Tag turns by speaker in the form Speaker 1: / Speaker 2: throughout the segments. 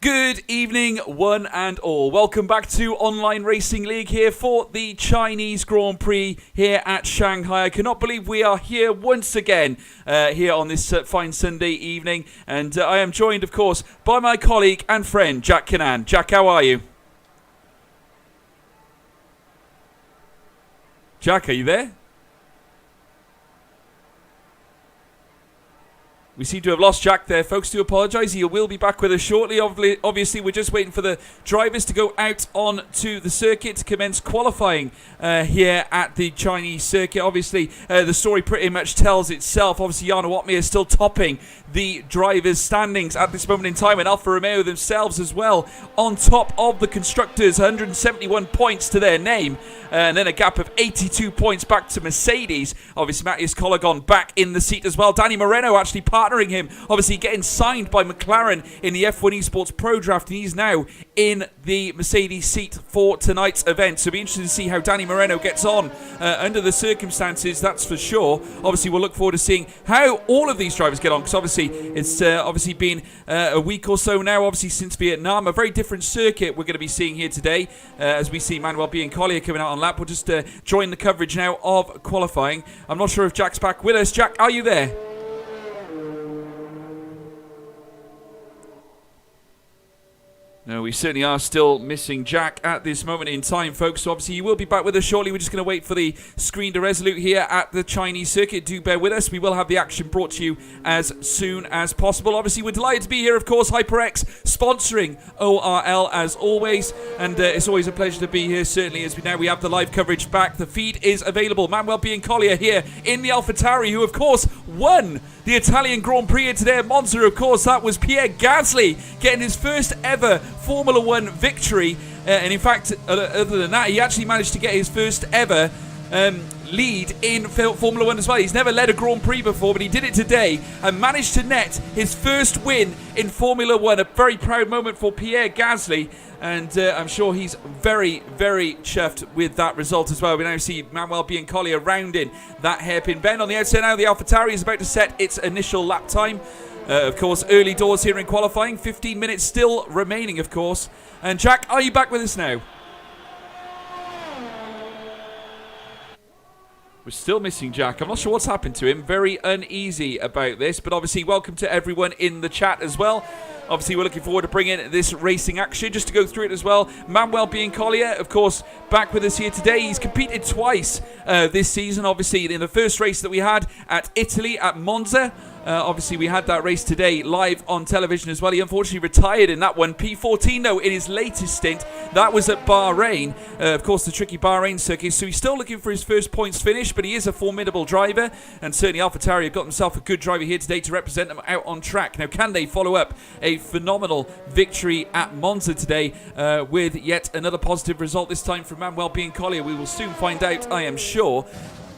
Speaker 1: Good evening, one and all. Welcome back to Online Racing League here for the Chinese Grand Prix here at Shanghai. I cannot believe we are here once again here on this fine Sunday evening. And I am joined, of course, by my colleague and friend, Jack Cannan. Jack, how are you? Jack, are you there? We seem to have lost Jack there, folks. Do apologise. He will be back with us shortly. Obviously, we're just waiting for the drivers to go out onto the circuit to commence qualifying here at the Chinese circuit. Obviously, the story pretty much tells itself. Obviously, Jarno Opmeer is still topping the drivers' standings at this moment in time, and Alfa Romeo themselves as well on top of the constructors, 171 points to their name, and then a gap of 82 points back to Mercedes. Obviously, Matthias Collegon back in the seat as well. Danny Moreno actually partnering him, obviously getting signed by McLaren in the F1 Esports Pro Draft, and he's now in the Mercedes seat for tonight's event. So it'll be interesting to see how Danny Moreno gets on under the circumstances, that's for sure. Obviously, we'll look forward to seeing how all of these drivers get on, because obviously it's obviously been a week or so now, obviously since Vietnam. A very different circuit we're going to be seeing here today as we see Manuel Biancaglia coming out on lap. We'll just join the coverage now of qualifying. I'm not sure if Jack's back with us. Jack, are you there? No, we certainly are still missing Jack at this moment in time, folks. So obviously he will be back with us shortly. We're just going to wait for the screen to resolute here at the Chinese circuit. Do bear with us. We will have the action brought to you as soon as possible. Obviously, we're delighted to be here, of course. HYPERX sponsoring ORL as always. And it's always a pleasure to be here, certainly, as we have the live coverage back. The feed is available. Manuel Biancaglia here in the AlphaTauri, who, of course, won the Italian Grand Prix here today at Monza. Of course, that was Pierre Gasly getting his first ever Formula One victory. And in fact, other than that, he actually managed to get his first ever lead in Formula One as well. He's never led a Grand Prix before, but he did it today and managed to net his first win in Formula One. A very proud moment for Pierre Gasly. And I'm sure he's very, very chuffed with that result as well. We now see Manuel Biancaglia rounding that hairpin bend. On the outside now, the AlphaTauri is about to set its initial lap time. Of course, early doors here in qualifying. 15 minutes still remaining, of course. And Jack, are you back with us now? We're still missing Jack. I'm not sure what's happened to him. Very uneasy about this. But obviously, welcome to everyone in the chat as well. Obviously, we're looking forward to bringing this racing action. Just to go through it as well, Manuel Biancaglia, of course, back with us here today. He's competed twice this season. Obviously, in the first race that we had at Italy, at Monza. Obviously, we had that race today live on television as well. He unfortunately retired in that one. P14, though, in his latest stint. That was at Bahrain. Of course, the tricky Bahrain circuit. So he's still looking for his first points finish, but he is a formidable driver. And certainly AlphaTauri have got themselves a good driver here today to represent them out on track. Now, can they follow up a phenomenal victory at Monza today with yet another positive result, this time from Manuel Biancaglia? We will soon find out, I am sure.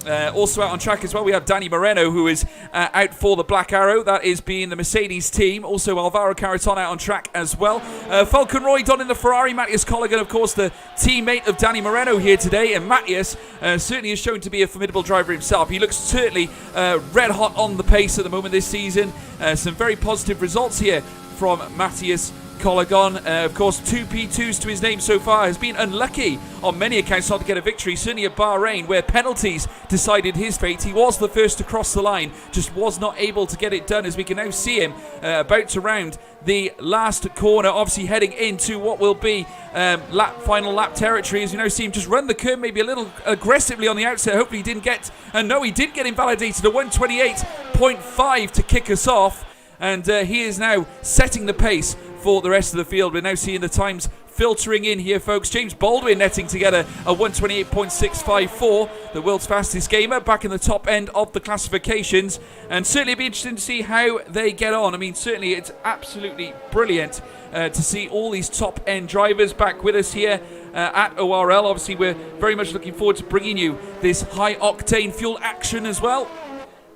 Speaker 1: Also out on track as well, we have Danny Moreno, who is out for the Black Arrow. That is being the Mercedes team. Also Alvaro Carreton out on track as well. Falcon Roy Don in the Ferrari. Matthias Collegon, of course, the teammate of Danny Moreno here today. And Matthias certainly is shown to be a formidable driver himself. He looks certainly red hot on the pace at the moment this season. Some very positive results here from Matthias Collegon. Of course, 2 P2s to his name so far. Has been unlucky on many accounts not to get a victory. Certainly at Bahrain, where penalties decided his fate. He was the first to cross the line, just was not able to get it done, as we can now see him about to round the last corner, obviously heading into what will be final lap territory, as you now see him just run the curve maybe a little aggressively on the outset. Hopefully he didn't get, no, he did get invalidated, a 128.5 to kick us off. And he is now setting the pace for the rest of the field. We're now seeing the times filtering in here, folks. James Baldwin netting together a 128.654, the world's fastest gamer, back in the top end of the classifications. And certainly it'll be interesting to see how they get on. I mean, certainly it's absolutely brilliant to see all these top-end drivers back with us here at ORL. Obviously, we're very much looking forward to bringing you this high-octane fuel action as well.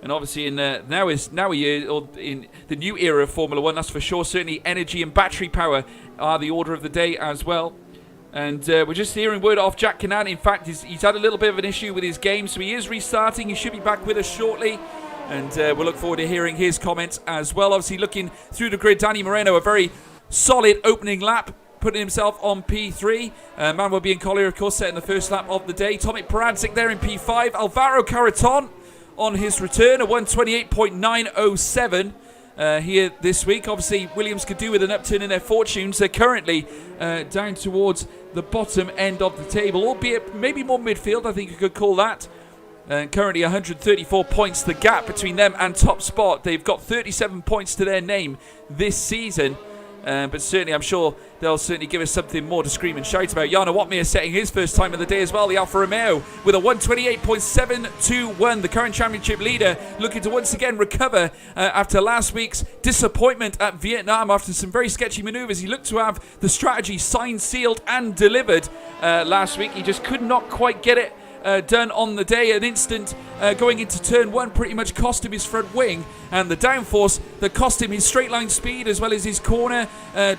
Speaker 1: And obviously, in the new era of Formula One, that's for sure. Certainly, energy and battery power are the order of the day as well. And we're just hearing word off Jack Cannan. In fact, he's had a little bit of an issue with his game, so he is restarting. He should be back with us shortly. And we'll look forward to hearing his comments as well. Obviously, looking through the grid, Danny Moreno, a very solid opening lap, putting himself on P3. Manuel Biancoli, of course, setting the first lap of the day. Tomic Paradzik there in P5. Alvaro Caraton on his return, a 128.907 here this week. Obviously, Williams could do with an upturn in their fortunes. They're currently down towards the bottom end of the table, albeit maybe more midfield, I think you could call that. Currently 134 points, the gap between them and top spot. They've got 37 points to their name this season. But certainly, I'm sure they'll certainly give us something more to scream and shout about. Jarno Watmir setting his first time of the day as well, the Alfa Romeo, with a 128.721. The current championship leader looking to once again recover after last week's disappointment at Vietnam after some very sketchy manoeuvres. He looked to have the strategy signed, sealed and delivered last week. He just could not quite get it done on the day. An instant going into turn 1 pretty much cost him his front wing, and the downforce that cost him his straight line speed as well as his corner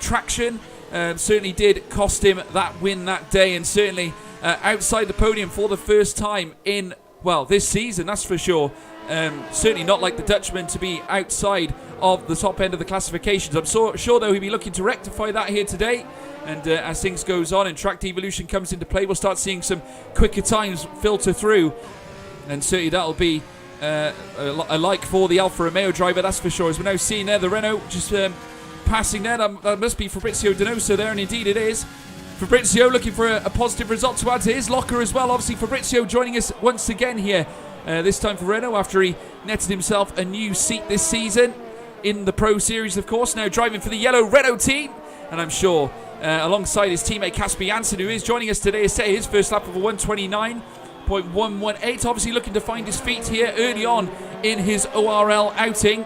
Speaker 1: traction certainly did cost him that win that day, and certainly outside the podium for the first time in, well, this season, that's for sure. Certainly not like the Dutchman to be outside of the top end of the classifications. I'm sure though he'll be looking to rectify that here today, and as things goes on and track devolution comes into play, we'll start seeing some quicker times filter through, and certainly that'll be a like for the Alfa Romeo driver, that's for sure. As we're now seeing there, the Renault just passing there. That must be Fabrizio Donoso there, and indeed it is. Fabrizio looking for a positive result to add to his locker as well. Obviously Fabrizio joining us once again here, this time for Renault, after he netted himself a new seat this season in the Pro Series, of course. Now driving for the yellow Renault team, and I'm sure alongside his teammate Casper Janssen, who is joining us today, to say his first lap of a 129.118. Obviously looking to find his feet here early on in his ORL outing.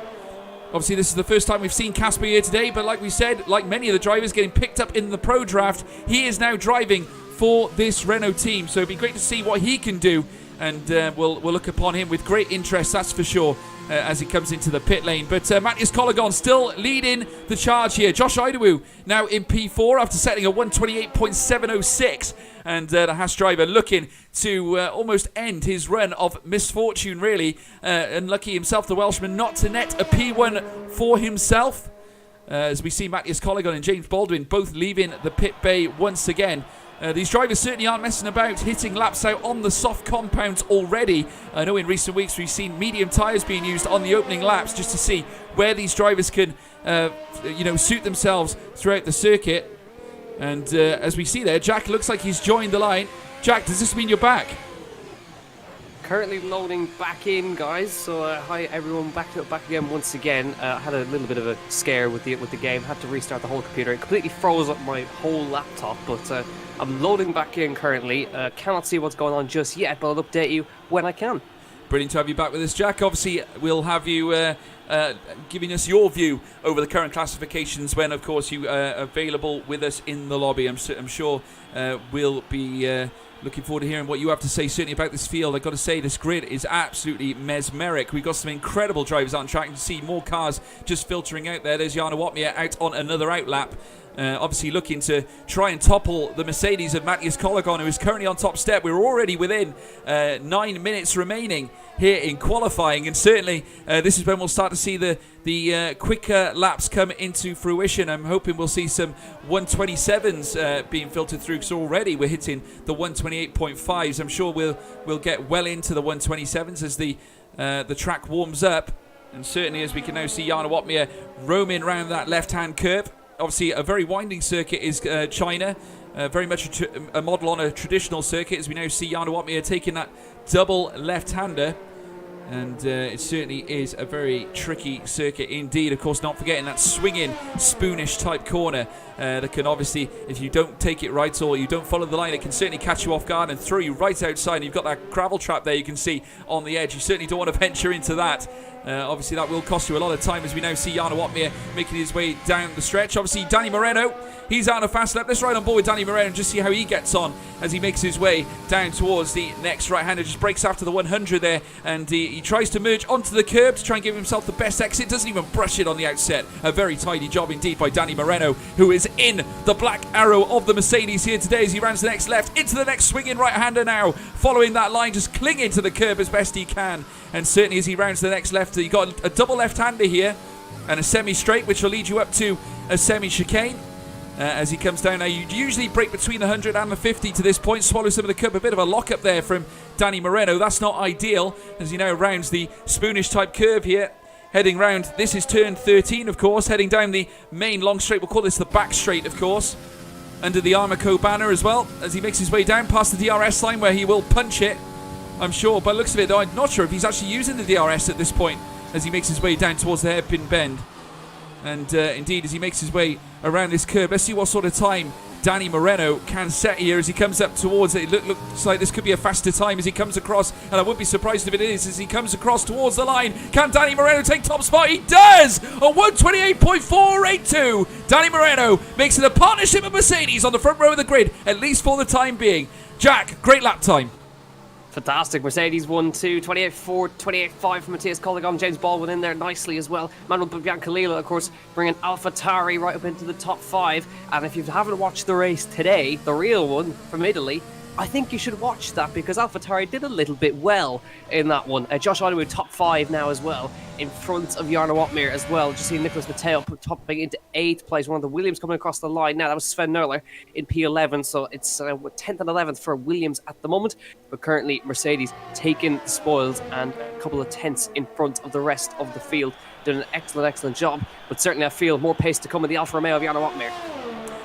Speaker 1: Obviously this is the first time we've seen Casper here today, but like we said, like many of the drivers getting picked up in the Pro Draft, he is now driving for this Renault team, so it'd be great to see what he can do, and we'll look upon him with great interest, that's for sure, as he comes into the pit lane. But Matthias Collegon still leading the charge here. Josh Idawu now in P4 after setting a 128.706, and the Haas driver looking to almost end his run of misfortune, really. Unlucky himself, the Welshman, not to net a P1 for himself, as we see Matthias Collegon and James Baldwin both leaving the pit bay once again. These drivers certainly aren't messing about, hitting laps out on the soft compounds already. I know in recent weeks we've seen medium tyres being used on the opening laps just to see where these drivers can suit themselves throughout the circuit. And as we see there, Jack looks like he's joined the line. Jack, does this mean you're back?
Speaker 2: Currently loading back in, guys. So hi everyone, back again once again. I had a little bit of a scare with the game. Had to restart the whole computer. It completely froze up my whole laptop, but I'm loading back in currently. Cannot see what's going on just yet, but I'll update you when I can.
Speaker 1: Brilliant to have you back with us, Jack. Obviously, we'll have you giving us your view over the current classifications when, of course, you are available with us in the lobby. I'm sure we'll be looking forward to hearing what you have to say, certainly about this field. I've got to say, this grid is absolutely mesmeric. We've got some incredible drivers out on track. You can see more cars just filtering out there. There's Jarno Watmir out on another outlap. Obviously looking to try and topple the Mercedes of Matthias Collegon, who is currently on top step. We're already within 9 minutes remaining here in qualifying, and certainly this is when we'll start to see the quicker laps come into fruition. I'm hoping we'll see some 127s being filtered through, so already we're hitting the 128.5s. I'm sure we'll get well into the 127s as the track warms up, and certainly as we can now see Jarno Watmir roaming around that left-hand curve. Obviously, a very winding circuit is China. Very much a model on a traditional circuit, as we now see Jarno Watmir taking that double left-hander. And it certainly is a very tricky circuit indeed. Of course, not forgetting that swinging, spoonish type corner that can obviously, if you don't take it right or you don't follow the line, it can certainly catch you off guard and throw you right outside. And you've got that gravel trap there you can see on the edge. You certainly don't want to venture into that. Obviously, that will cost you a lot of time, as we now see Jarno Watmir making his way down the stretch. Obviously, Danny Moreno, he's out on a fast lap. Let's ride on board with Danny Moreno and just see how he gets on as he makes his way down towards the next right-hander. Just breaks after the 100 there, and he tries to merge onto the curb to try and give himself the best exit. Doesn't even brush it on the outset. A very tidy job indeed by Danny Moreno, who is in the black arrow of the Mercedes here today as he rounds the next left into the next swinging right-hander now. Following that line, just clinging to the curb as best he can. And certainly as he rounds the next left, you got a double left-hander here and a semi-straight, which will lead you up to a semi-chicane. As he comes down now, you usually break between the 100 and the 50 to this point. Swallow some of the cup. A bit of a lock-up there from Danny Moreno. That's not ideal as he now rounds the spoonish type curve here. Heading round, this is turn 13, of course. Heading down the main long straight. We'll call this the back straight, of course. Under the Armaco banner as well, as he makes his way down past the DRS line where he will punch it, I'm sure. By the looks of it, though, I'm not sure if he's actually using the DRS at this point as he makes his way down towards the hairpin bend. And indeed, as he makes his way around this curve, let's see what sort of time Danny Moreno can set here as he comes up towards it. It looks like this could be a faster time as he comes across, and I wouldn't be surprised if it is as he comes across towards the line. Can Danny Moreno take top spot? He does! A 128.482. Danny Moreno makes it a partnership with Mercedes on the front row of the grid, at least for the time being. Jack, great lap time.
Speaker 2: Fantastic. Mercedes 1-2, 28-4, 28-5 from Matthias Collegon. James Baldwin in there nicely as well. Manuel Biancalila, of course, bringing AlphaTauri right up into the top 5. And if you haven't watched the race today, the real one from Italy, I think you should watch that because AlphaTauri did a little bit well in that one. Josh Idowu top 5 now as well, in front of Jarno Opmeer as well. Just seeing Nicholas Matteo topping into 8th place. One of the Williams coming across the line now. That was Sven Nöller in P11, so it's 10th and 11th for Williams at the moment. But currently Mercedes taking the spoils and a couple of tenths in front of the rest of the field. Doing an excellent job, but certainly I feel more pace to come in the Alfa Romeo of Jarno Opmeer.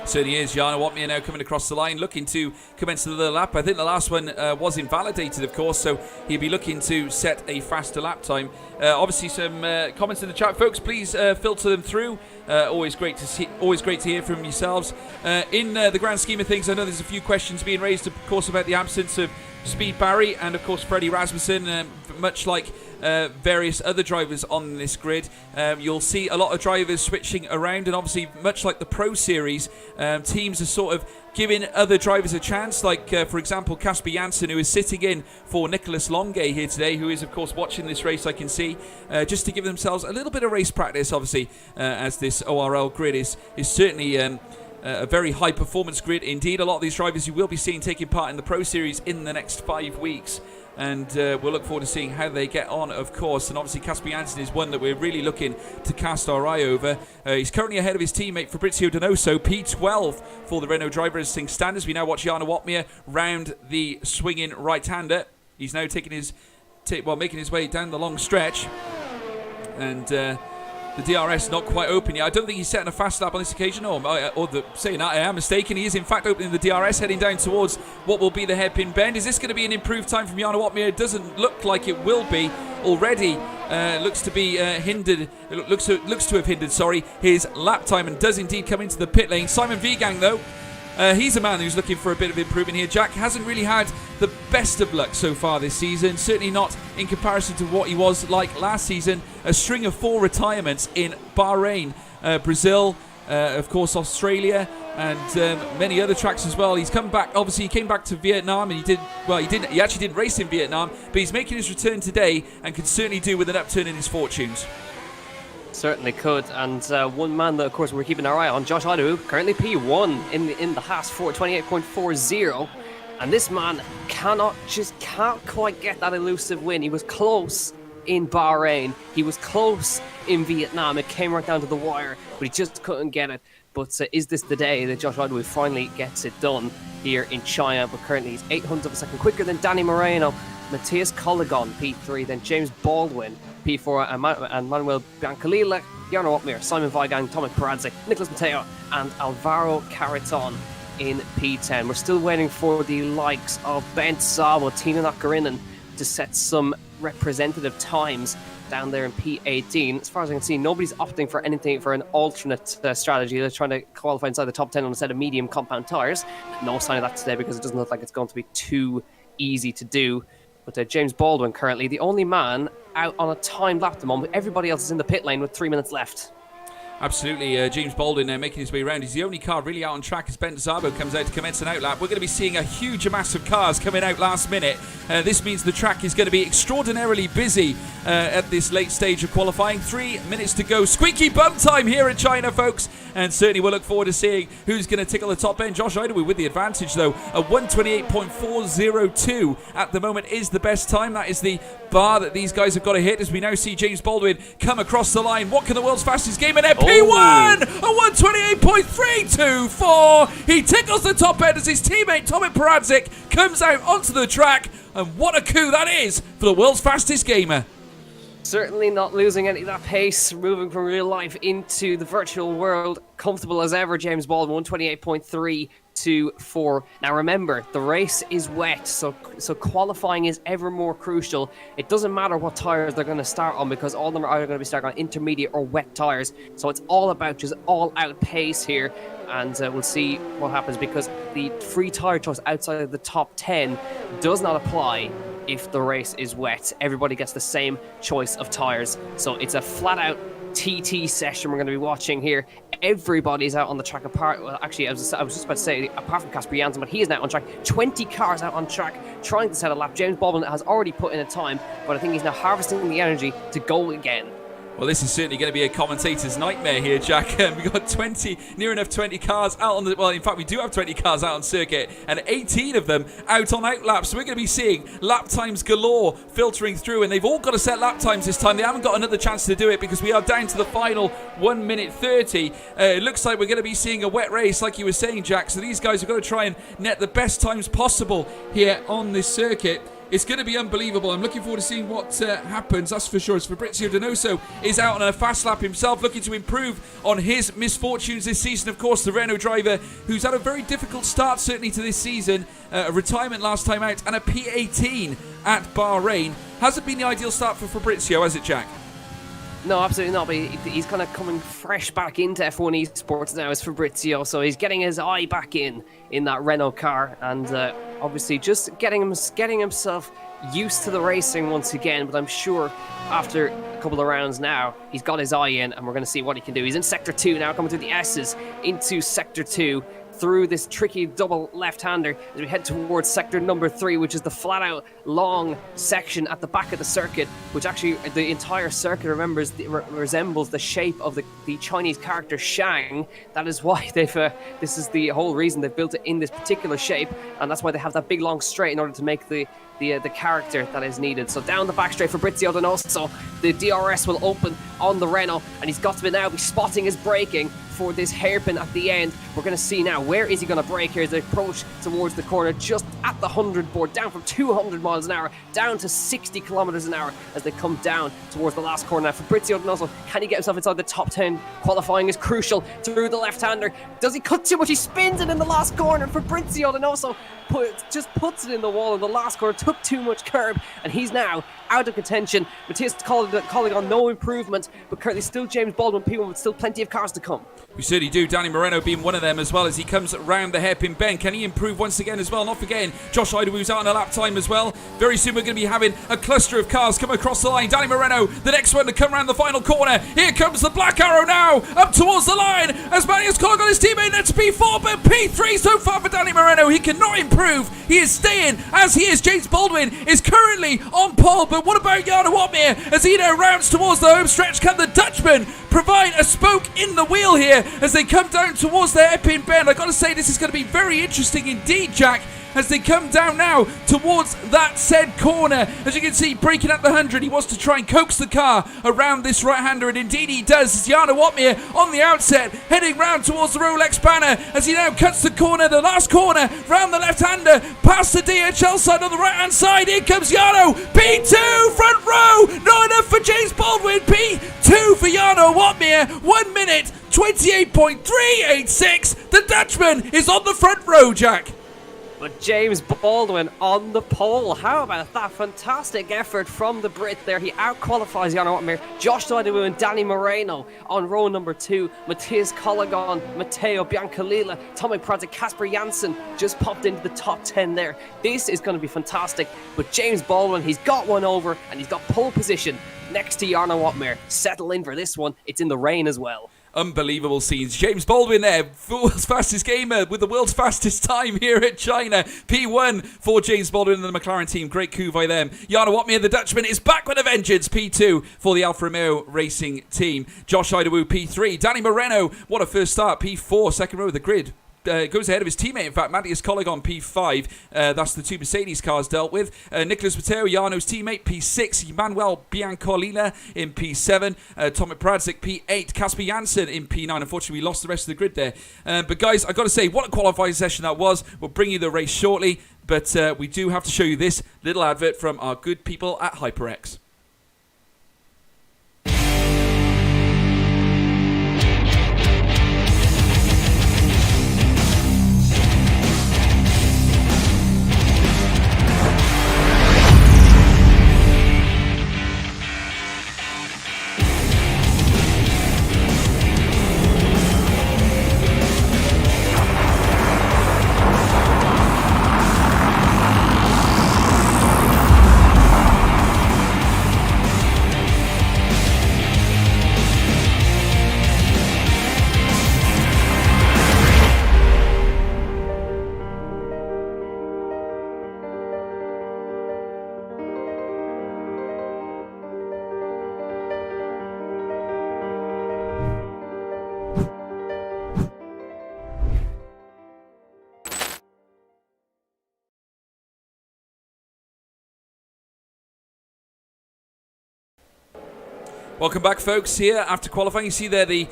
Speaker 1: Certainly is. Jarno Opmeer now coming across the line, looking to commence another lap. I think the last one was invalidated, of course, so he'll be looking to set a faster lap time. Obviously, some comments in the chat, folks. Please filter them through. Always great to see. Always great to hear from yourselves. In the grand scheme of things, I know there's a few questions being raised, of course, about the absence of Speed Barry and, of course, Freddie Rasmussen. Much like various other drivers on this grid, you'll see a lot of drivers switching around, and obviously much like the Pro Series, teams are sort of giving other drivers a chance, like for example Casper Janssen, who is sitting in for Nicholas Longuet here today, who is of course watching this race, I can see, just to give themselves a little bit of race practice, obviously, as this ORL grid is certainly a very high performance grid indeed. A lot of these drivers you will be seeing taking part in the Pro Series in the next 5 weeks. And we'll look forward to seeing how they get on, of course. And obviously, Casper Janssen is one that we're really looking to cast our eye over. He's currently ahead of his teammate Fabrizio Donoso, P12 for the Renault driver as things stand. As we now watch Jarno Opmeer round the swinging right-hander. He's now taking his, making his way down the long stretch. And the DRS not quite open yet. I don't think he's setting a fast lap on this occasion, saying that I am mistaken. He is in fact opening the DRS, heading down towards what will be the hairpin bend. Is this going to be an improved time from Jarno Opmeer? It doesn't look like it will be. Already looks to be hindered. It looks to have hindered, his lap time, and does indeed come into the pit lane. Simon Vigang, though, he's a man who's looking for a bit of improvement here. Jack hasn't really had the best of luck so far this season, certainly not in comparison to what he was like last season. A string of 4 retirements in Bahrain, Brazil, of course Australia, and many other tracks as well. He's come back, obviously he came back to Vietnam, and he actually didn't race in Vietnam, but he's making his return today and could certainly do with an upturn in his fortunes.
Speaker 2: Certainly could, and one man that, of course, we're keeping our eye on, Josh Idowu, currently P1 in the Haas 28.40, and this man can't quite get that elusive win. He was close in Bahrain, he was close in Vietnam, it came right down to the wire, but he just couldn't get it. But is this the day that Josh Idowu finally gets it done here in China? But currently he's 800 of a second quicker than Danny Moreno, Matthias Collegon, P3, then James Baldwin, P4, and Manuel Biancalila, Jarno Opmeer, Simon Vigang, Tomek Peradze, Nicholas Matteo, and Alvaro Caraton in P10. We're still waiting for the likes of Bent Sabo, Tina Nakarinen to set some representative times down there in P18. As far as I can see, nobody's opting for anything for an alternate strategy. They're trying to qualify inside the top 10 on a set of medium compound tyres. No sign of that today because it doesn't look like it's going to be too easy to do. But James Baldwin currently the only man out on a timed lap at the moment. Everybody else is in the pit lane with 3 minutes left. Absolutely, James Baldwin making his way around. He's the only car really out on track as Ben Zabo comes out to commence an outlap. We're going to be seeing a huge amass of cars coming out last minute. This means the track is going to be extraordinarily busy at this late stage of qualifying. 3 minutes to go. Squeaky bum time here in China, folks.
Speaker 1: and certainly we'll look forward to seeing who's going to tickle the top end. Josh Idawu with the advantage, though. A 1:28.402 at the moment is the best time. That is the bar that these guys have got to hit, as we now see James Baldwin come across the line. What can the world's fastest gamer in P1? A 1:28.324. He tickles the top end as his teammate Tomek Paradzik comes out onto the track. And what a coup that is for the world's fastest gamer.
Speaker 2: Certainly not losing any of that pace, moving from real life into the virtual world. Comfortable as ever, James Baldwin, 1:28.324. Now remember, the race is wet, so qualifying is ever more crucial. It doesn't matter what tires they're going to start on, because all of them are either going to be starting on intermediate or wet tires. So it's all about just all-out pace here. And we'll see what happens, because the free tire choice outside of the top 10 does not apply if the race is wet. Everybody gets the same choice of tires. So it's a flat-out TT session we're going to be watching here. Everybody's out on the track apart. Well, actually, I was just about to say, apart from Casper Janssen, but he is now on track. 20 cars out on track trying to set a lap. James Baldwin has already put in a time, but I think he's now harvesting the energy to go again.
Speaker 1: Well, this is certainly going to be a commentator's nightmare here, Jack. We've got near enough 20 cars out on the... Well, in fact, we do have 20 cars out on circuit, and 18 of them out on outlaps. So we're going to be seeing lap times galore filtering through, and they've all got to set lap times this time. They haven't got another chance to do it, because we are down to the final 1:30. It looks like we're going to be seeing a wet race, like you were saying, Jack. So these guys have got to try and net the best times possible here on this circuit. It's going to be unbelievable. I'm looking forward to seeing what happens, that's for sure. As Fabrizio Donoso is out on a fast lap himself, looking to improve on his misfortunes this season. Of course, the Renault driver, who's had a very difficult start, certainly, to this season. A retirement last time out, and a P18 at Bahrain. Hasn't been the ideal start for Fabrizio, has it, Jack?
Speaker 2: No, absolutely not, but he's kind of coming fresh back into F1 esports now as Fabrizio, so he's getting his eye back in that Renault car, and obviously just getting himself used to the racing once again. But I'm sure after a couple of rounds now, he's got his eye in, and we're going to see what he can do. He's in Sector 2 now, coming through the S's into Sector 2. Through this tricky double left-hander as we head towards sector number 3, which is the flat-out long section at the back of the circuit, which actually the entire circuit resembles the shape of the Chinese character Shang. That is why this is the whole reason they've built it in this particular shape, and that's why they have that big long straight in order to make the character that is needed. So down the back straight, Fabrizio Donoso, the DRS will open on the Renault, and he's got to now be spotting his braking for this hairpin at the end. We're going to see now, where is he going to brake here as they approach towards the corner, just at the 100 board, down from 200 miles an hour down to 60 kilometers an hour as they come down towards the last corner. Now Fabrizio Donoso, can he get himself inside the top 10? Qualifying is crucial through the left-hander. Does he cut too much? He spins it in the last corner. Fabrizio Donoso just puts it in the wall in the last corner, took too much curb, and he's now out of contention. Matthias calling on no improvement, but currently still James Baldwin P1 with still plenty of cars to come.
Speaker 1: We certainly do. Danny Moreno being one of them as well as he comes round the hairpin bend. Can he improve once again as well? Not forgetting Josh Idawu's out on a lap time as well. Very soon we're going to be having a cluster of cars come across the line. Danny Moreno, the next one to come around the final corner. Here comes the black arrow now, up towards the line as Matthias calling on his teammate. That's P4, but P3 so far for Danny Moreno. He cannot improve. He is staying as he is. James Baldwin is currently on pole, but what about Jarno Watmere as he now rounds towards the home stretch? Can the Dutchman provide a spoke in the wheel here as they come down towards their hairpin bend? I got to say, this is going to be very interesting indeed, Jack, as they come down now towards that said corner. As you can see, braking at the 100, he wants to try and coax the car around this right-hander, and indeed he does. It's Jarno Watmere on the outset, heading round towards the Rolex banner as he now cuts the corner, the last corner, round the left-hander, past the DHL side on the right-hand side. Here comes Jarno, P2, front row, not enough for James Baldwin, P2 for Jarno Watmere, 1 minute, 28.386. The Dutchman is on the front row, Jack.
Speaker 2: But James Baldwin on the pole. How about that? Fantastic effort from the Brit there. He out-qualifies Jarno Watmere, Josh Idawu and Danny Moreno on row number 2. Matthias Colligan, Matteo Biancalila, Tomek Paradzik, Casper Janssen just popped into the top 10 there. This is going to be fantastic. But James Baldwin, he's got one over and he's got pole position next to Jarno Watmere. Settle in for this one. It's in the rain as well.
Speaker 1: Unbelievable scenes. James Baldwin there, world's fastest gamer with the world's fastest time here at China. P1 for James Baldwin and the McLaren team. Great coup by them. Jarno Watmere, the Dutchman, is back with a vengeance. P2 for the Alfa Romeo Racing team. Josh Idawu, P3. Danny Moreno, what a first start. P4, second row of the grid. Goes ahead of his teammate, in fact, Matthias Collegon, P5. That's the two Mercedes cars dealt with. Nicholas Matteo, Jarno's teammate, P6. Manuel Biancolina in P7. Tomek Pradzik, P8. Kasper Janssen in P9. Unfortunately, we lost the rest of the grid there. But guys, I've got to say, what a qualifying session that was. We'll bring you the race shortly. But we do have to show you this little advert from our good people at HYPERX. Welcome back, folks, here after qualifying. You see there the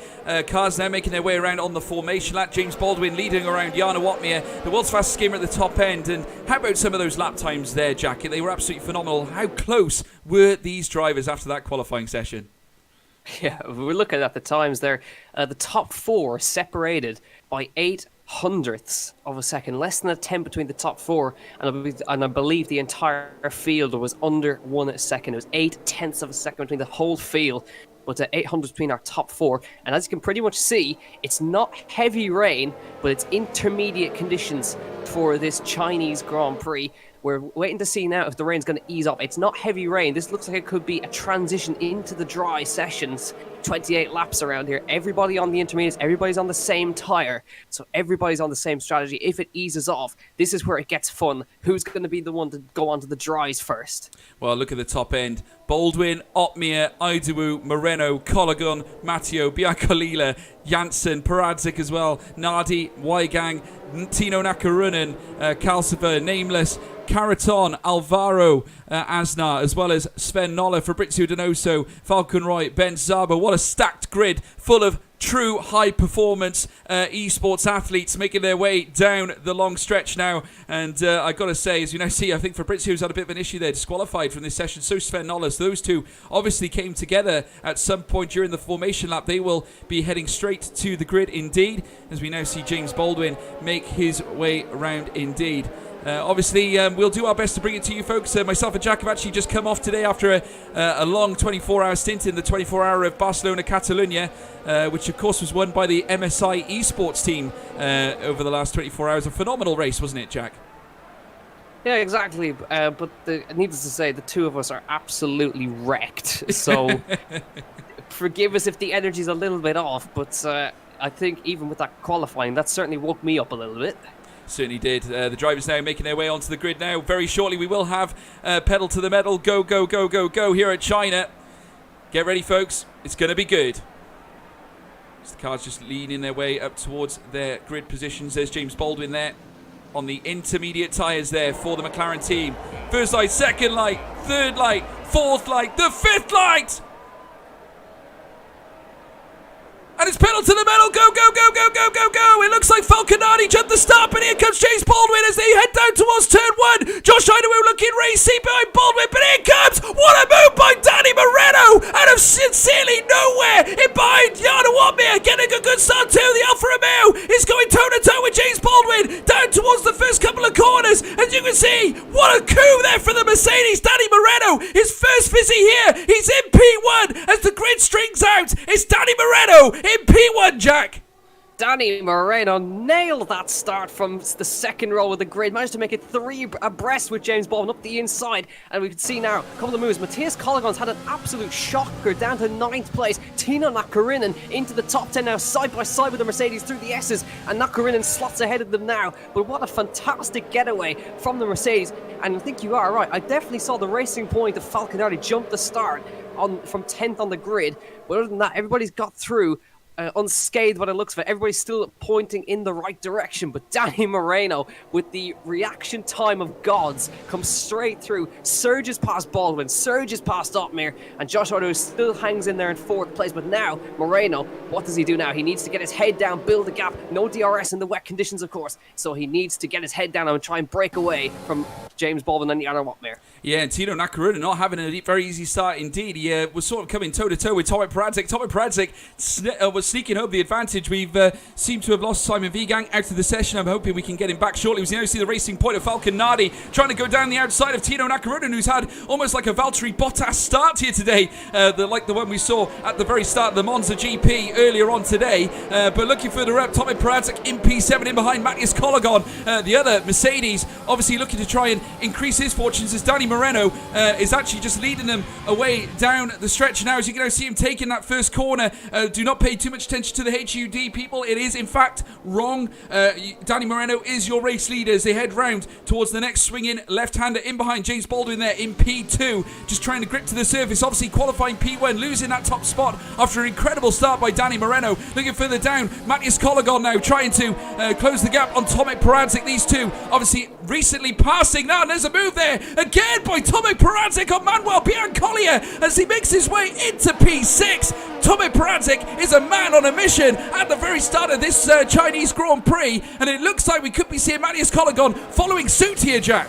Speaker 1: cars now making their way around on the formation lap. James Baldwin leading around Jarno Watmere, the world's fastest gamer at the top end. And how about some of those lap times there, Jack? They were absolutely phenomenal. How close were these drivers after that qualifying session?
Speaker 2: Yeah, we're looking at the times there. The top four separated by 0.08 of a second, less than a 10 between the top four, and I believe the entire field was under 1 second. It was 0.8 of a second between the whole field, but 800 between our top four. And as you can pretty much see, it's not heavy rain, but it's intermediate conditions for this Chinese Grand Prix. We're waiting to see now if the rain's going to ease up. It's not heavy rain. This looks like it could be a transition into the dry sessions. 28 laps around here. Everybody on the intermediates, everybody's on the same tire. So everybody's on the same strategy. If it eases off, this is where it gets fun. Who's going to be the one to go onto the dries first?
Speaker 1: Well, look at the top end. Baldwin, Otmere, Idawu, Moreno, Collegon, Matteo, Biancolila, Janssen, Paradzik as well, Nardi, Weigang, Tino Nakarunen, Kalsifer, Nameless, Caraton, Alvaro Aznar, as well as Sven Noller, Fabrizio Donoso, Falcon Roy, Ben Zaba. What a stacked grid full of true high-performance esports athletes making their way down the long stretch now. And I got to say, as you now see, I think Fabrizio's had a bit of an issue there, disqualified from this session. So Sven Noller. So those two obviously came together at some point during the formation lap. They will be heading straight to the grid indeed, as we now see James Baldwin make his way around indeed. Obviously, we'll do our best to bring it to you, folks. Myself and Jack have actually just come off today after a long 24-hour stint in the 24-hour of Barcelona, Catalonia, which, of course, was won by the MSI eSports team over the last 24 hours. A phenomenal race, wasn't it, Jack?
Speaker 2: Yeah, exactly. But needless to say, the two of us are absolutely wrecked. So forgive us if the energy's a little bit off. But I think even with that qualifying, that certainly woke me up a little bit.
Speaker 1: Certainly did. The drivers now making their way onto the grid now. Very shortly we will have pedal to the metal. Go, go, go, go, go here at China. Get ready, folks. It's going to be good. As the cars just leaning their way up towards their grid positions. There's James Baldwin there on the intermediate tyres there for the McLaren team. First light, second light, third light, fourth light, the fifth light! And it's pedal to the metal. Go, go, go, go, go, go, go. It looks like Falconati jumped the start, but here comes James Baldwin as they head down towards turn one. Josh Idawu looking racy behind Baldwin, but here comes, what a move by Danny Moreno out of sincerely nowhere in behind Jarno Watmere, getting a good start too. The Alfa Romeo is going toe-to-toe with James Baldwin down towards the first couple of corners. As you can see, what a coup there for the Mercedes. Danny Moreno, his first fizzy here. He's in P1 as the grid strings out. It's Danny Moreno in P1, Jack.
Speaker 2: Danny Moreno nailed that start from the second row of the grid. Managed to make it 3 abreast with James Baldwin up the inside. And we can see now a couple of moves. Matthias Colligon's had an absolute shocker down to 9th place. Tino Nakarinen into the top 10 now, side by side with the Mercedes through the S's. And Nakarinen slots ahead of them now. But what a fantastic getaway from the Mercedes. And I think you are right. I definitely saw the racing point of Falconari jump the start from 10th on the grid. But other than that, everybody's got through unscathed what it looks for. Everybody's still pointing in the right direction, but Danny Moreno, with the reaction time of gods, comes straight through, surges past Baldwin, surges past Otmir, and Josh Ardo still hangs in there in 4th place. But now, Moreno, what does he do now? He needs to get his head down, build a gap. No DRS in the wet conditions, of course, so he needs to get his head down and try and break away from James Baldwin and Jan Otmir.
Speaker 1: Yeah, and Tino Nakaruna not having a very easy start indeed. He was sort of coming toe-to-toe with Tomek Peradzik. Tomek Peradzik was sneaking home the advantage. We've seemed to have lost Simon Vigang out of the session. I'm hoping we can get him back shortly. We now see the racing point of Falcon Nardi trying to go down the outside of Tino Nakaruna, who's had almost like a Valtteri Bottas start here today, like the one we saw at the very start of the Monza GP earlier on today. But looking further up, Tomek Peradzik in P7 in behind Matthias Colligon. The other Mercedes obviously looking to try and increase his fortunes as Danny Moreno is actually just leading them away down the stretch now. As you can now see him taking that first corner. Do not pay too much attention to the HUD, people. It is in fact wrong. Danny Moreno is your race leader as they head round towards the next swinging left-hander in behind James Baldwin there in P2, just trying to grip to the surface. Obviously qualifying P1, losing that top spot after an incredible start by Danny Moreno. Looking further down, Matthias Colligon now trying to close the gap on Tomek Peradzik. These two obviously recently passing now, and there's a move there again by Tomek Peradzik on Manuel Biancolia as he makes his way into P6. Tomek Peradzik is a man on a mission at the very start of this Chinese Grand Prix, and it looks like we could be seeing Matthias Colligon following suit here, Jack.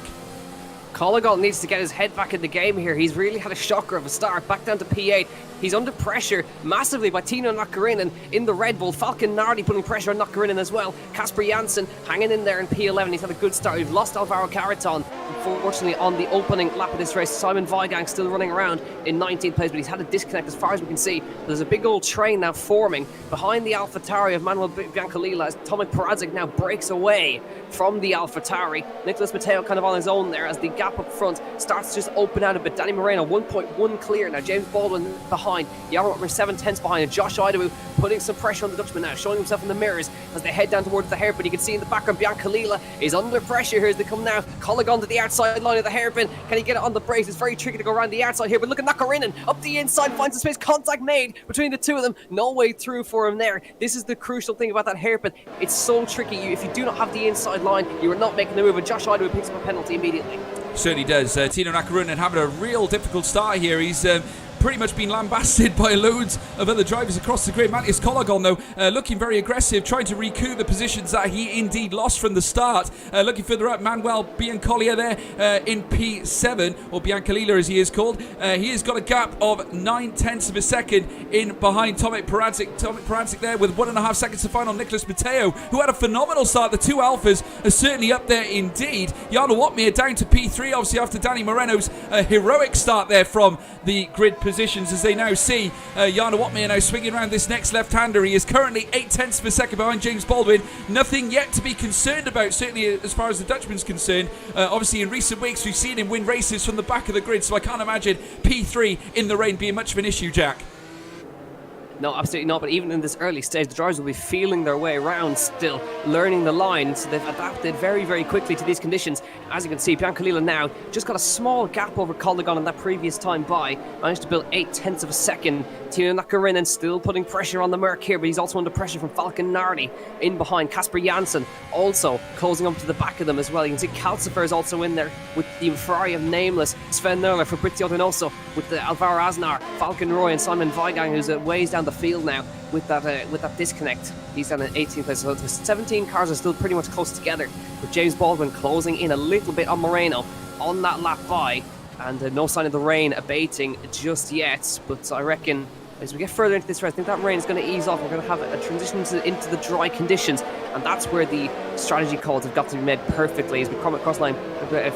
Speaker 2: Colligon needs to get his head back in the game here. He's really had a shocker of a start, back down to P8. He's under pressure massively by Tino Nakarinen in the Red Bull. Falcon Nardi putting pressure on Nakarinen as well. Casper Janssen hanging in there in P11. He's had a good start. We've lost Alvaro Caraton, unfortunately, on the opening lap of this race. Simon Vigang still running around in 19th place, but he's had a disconnect as far as we can see. There's a big old train now forming behind the AlphaTauri of Manuel Biancalila as Tomek Peradzik now breaks away from the AlphaTauri. Nicholas Matteo kind of on his own there as the gap up front starts to just open out a bit. Danny Moreno 1.1 clear now. James Baldwin behind. Jan Otmir 7/10 behind, and Josh Idawu putting some pressure on the Dutchman now, showing himself in the mirrors as they head down towards the hairpin. You can see in the background Biancalila is under pressure here as they come now. Colligon to the outside line of the hairpin. Can he get it on the brakes? It's very tricky to go around the outside here, but look at Nakarinen up the inside, finds the space, contact made between the two of them. No way through for him there. This is the crucial thing about that hairpin. It's so tricky. If you do not have the inside line, you are not making the move, and Josh Idawu picks up a penalty immediately.
Speaker 1: Certainly does. Tino Nakarinen having a real difficult start here. He's pretty much been lambasted by loads of other drivers across the grid. Matthias Colligon, though, looking very aggressive, trying to recoup the positions that he indeed lost from the start. Looking further up, Manuel Biancolia there in P7, or Biancalila as he is called. He has got a gap of 9/10 of a second in behind Tomek Peradzik. Tomek Peradzik there with 1.5 seconds to final. Nicholas Matteo, who had a phenomenal start. The two Alphas are certainly up there indeed. Jan Otmir down to P3, obviously after Danny Moreno's heroic start there from the grid positions, as they now see Jan Otmir now swinging around this next left-hander. He is currently 0.8 of a second behind James Baldwin. Nothing yet to be concerned about, certainly as far as the Dutchman's concerned. Obviously in recent weeks we've seen him win races from the back of the grid, so I can't imagine P3 in the rain being much of an issue, Jack.
Speaker 2: No, absolutely not. But even in this early stage, the drivers will be feeling their way around still, learning the line. So they've adapted very, very quickly to these conditions. As you can see, Biancalila now just got a small gap over Colligon on that previous time by. Managed to build 0.8 of a second. Tino Nakarinen still putting pressure on the Merc here, but he's also under pressure from Falcon Nardi in behind. Casper Janssen also closing up to the back of them as well. You can see Calcifer is also in there with the Ferrari of Nameless. Sven Nerler, Fabrizio Donoso with the Alvaro Aznar, Falcon Roy and Simon Vigang, who's ways down the field now with that disconnect. He's down in 18th place, so the 17 cars are still pretty much close together, with James Baldwin closing in a little bit on Moreno on that lap by, and no sign of the rain abating just yet. But I reckon as we get further into this race, I think that rain is going to ease off. We're going to have a transition into the dry conditions. and that's where the strategy calls have got to be made perfectly. As we come across line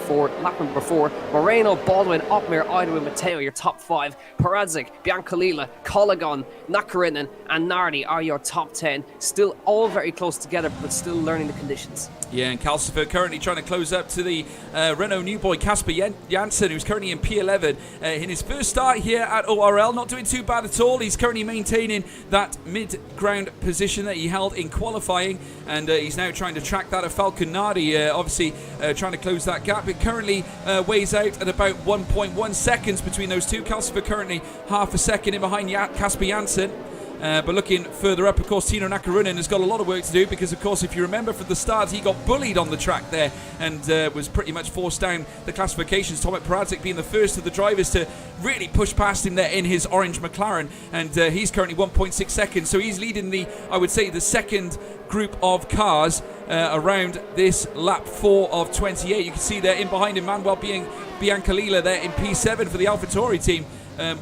Speaker 2: for lap number 4, Moreno, Baldwin, Opmeer, Idaho, Matteo, your top 5. Paradzik, Biancalila, Colagon, Nakarinen, and Nardi are your top 10. Still all very close together, but still learning the conditions.
Speaker 1: Yeah, and Calcifer currently trying to close up to the Renault new boy Casper Janssen, who's currently in P11 in his first start here at ORL. Not doing too bad at all. He's currently maintaining that mid-ground position that he held in qualifying, and he's now trying to track that of Falcon Nardi, obviously trying to close that gap. It currently weighs out at about 1.1 seconds between those two. Calcifer currently half a second in behind Casper Janssen. But looking further up, of course, Tino Nakarinen has got a lot of work to do because, of course, if you remember from the start, he got bullied on the track there and was pretty much forced down the classifications. Tomek Paradzik being the first of the drivers to really push past him there in his orange McLaren, and he's currently 1.6 seconds. So he's leading the, I would say, the second group of cars around this lap 4 of 28. You can see there in behind him, Manuel Biancalila there in P7 for the AlphaTauri team.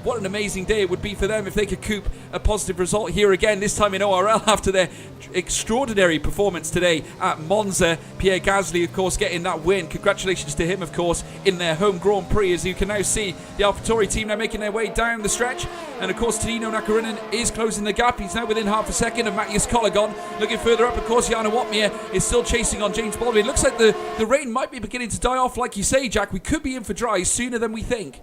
Speaker 1: What an amazing day it would be for them if they could coup a positive result here again, this time in ORL after their extraordinary performance today at Monza. Pierre Gasly, of course, getting that win. Congratulations to him, of course, in their home Grand Prix, as you can now see the AlphaTauri team now making their way down the stretch. And, of course, Tino Nakarinen is closing the gap. He's now within half a second of Matthias Colagon. Looking further up, of course, Jana Watmere is still chasing on James Baldwin. It looks like the rain might be beginning to die off, like you say, Jack. We could be in for dry sooner than we think.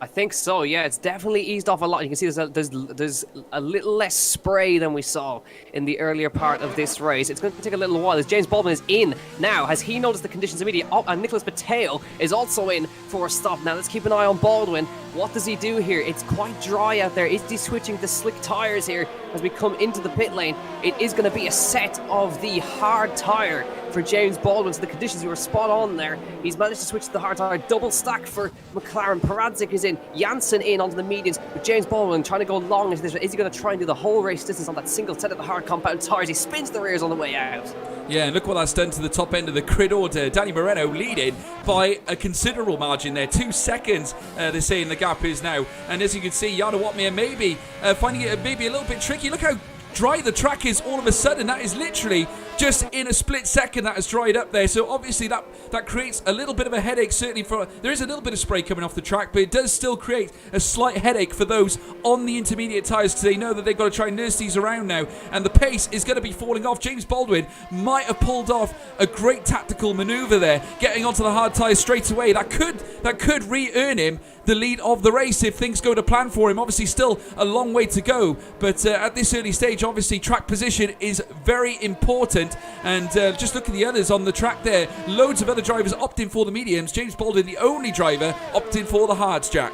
Speaker 2: I think so, yeah. It's definitely eased off a lot. You can see there's a little less spray than we saw in the earlier part of this race. It's going to take a little while as James Baldwin is in now. Has he noticed the conditions immediately? Oh, and Nicholas Matteo is also in for a stop. Now let's keep an eye on Baldwin. What does he do here? It's quite dry out there. Is he switching to slick tyres here as we come into the pit lane? It is going to be a set of the hard tyre for James Baldwin. So the conditions were spot on there. He's managed to switch to the hard tyre. Double stack for McLaren. Paradzik is in. Janssen in onto the mediums. But James Baldwin trying to go long into this. Is he going to try and do the whole race distance on that single set of the hard compound tyres? He spins the rears on the way out. Yeah,
Speaker 1: and look what that's done to the top end of the grid order. Danny Moreno leading by a considerable margin there. 2 seconds, they're saying the gap is now. And as you can see, Jana Watmere maybe finding it maybe a little bit tricky. Look how dry the track is all of a sudden. That is literally just in a split second that has dried up there. So obviously that creates a little bit of a headache, certainly for, there is a little bit of spray coming off the track, but it does still create a slight headache for those on the intermediate tyres, because they know that they've got to try and nurse these around now, and the pace is going to be falling off. James Baldwin might have pulled off a great tactical manoeuvre there, getting onto the hard tyres straight away. That could re-earn him the lead of the race if things go to plan for him. Obviously still a long way to go, but at this early stage, obviously track position is very important. And just look at the others on the track there. Loads of other drivers opting for the mediums. James Baldwin, the only driver, opting for the hards, Jack.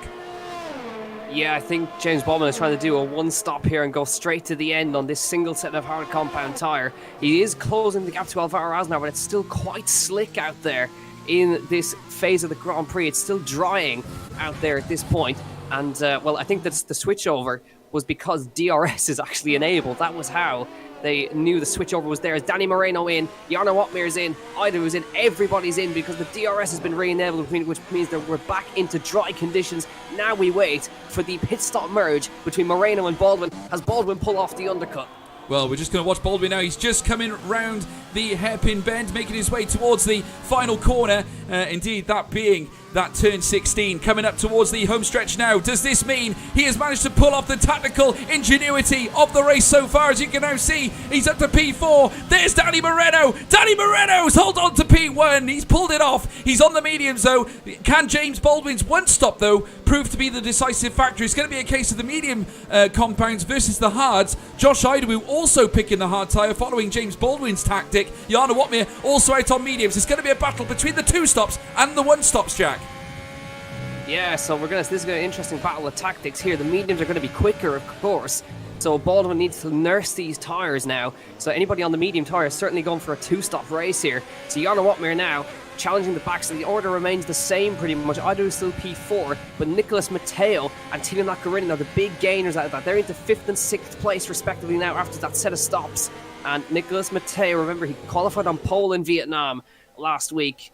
Speaker 2: Yeah, I think James Baldwin is trying to do a one-stop here and go straight to the end on this single set of hard compound tyre. He is closing the gap to Alvaro Asnar, but it's still quite slick out there in this phase of the Grand Prix. It's still drying out there at this point. And, well, I think that's the switchover was because DRS is actually enabled. That was how they knew the switchover was there. As Danny Moreno in, Jana Watmere's in, Idaho's in, everybody's in because the DRS has been re-enabled, which means that we're back into dry conditions. Now we wait for the pit stop merge between Moreno and Baldwin. Has Baldwin pull off the undercut?
Speaker 1: Well, we're just going to watch Baldwin now. He's just coming round the hairpin bend, making his way towards the final corner. Indeed, that being that turn 16, coming up towards the home stretch now. Does this mean he has managed to pull off the tactical ingenuity of the race so far? As you can now see, he's up to P4. There's Danny Moreno. Danny Moreno's hold on to P1. He's pulled it off. He's on the mediums, though. Can James Baldwin's one stop, though, prove to be the decisive factor? It's going to be a case of the medium compounds versus the hards. Josh Idaho also picking the hard tyre, following James Baldwin's tactic. Jana Watmere also out on mediums. It's going to be a battle between the two stops and the one stops, Jack.
Speaker 2: Yeah, so this is an interesting battle of tactics here. The mediums are going to be quicker, of course. So Baldwin needs to nurse these tyres now. So anybody on the medium tyre is certainly going for a two-stop race here. So Jana Watmere now challenging the back. So the order remains the same pretty much. Idaho is still P4, but Nicholas Matteo and Tino Nakarinen are the big gainers out of that. They're into 5th and 6th place respectively now after that set of stops. And Nicholas Matteo, remember, he qualified on pole in Vietnam last week,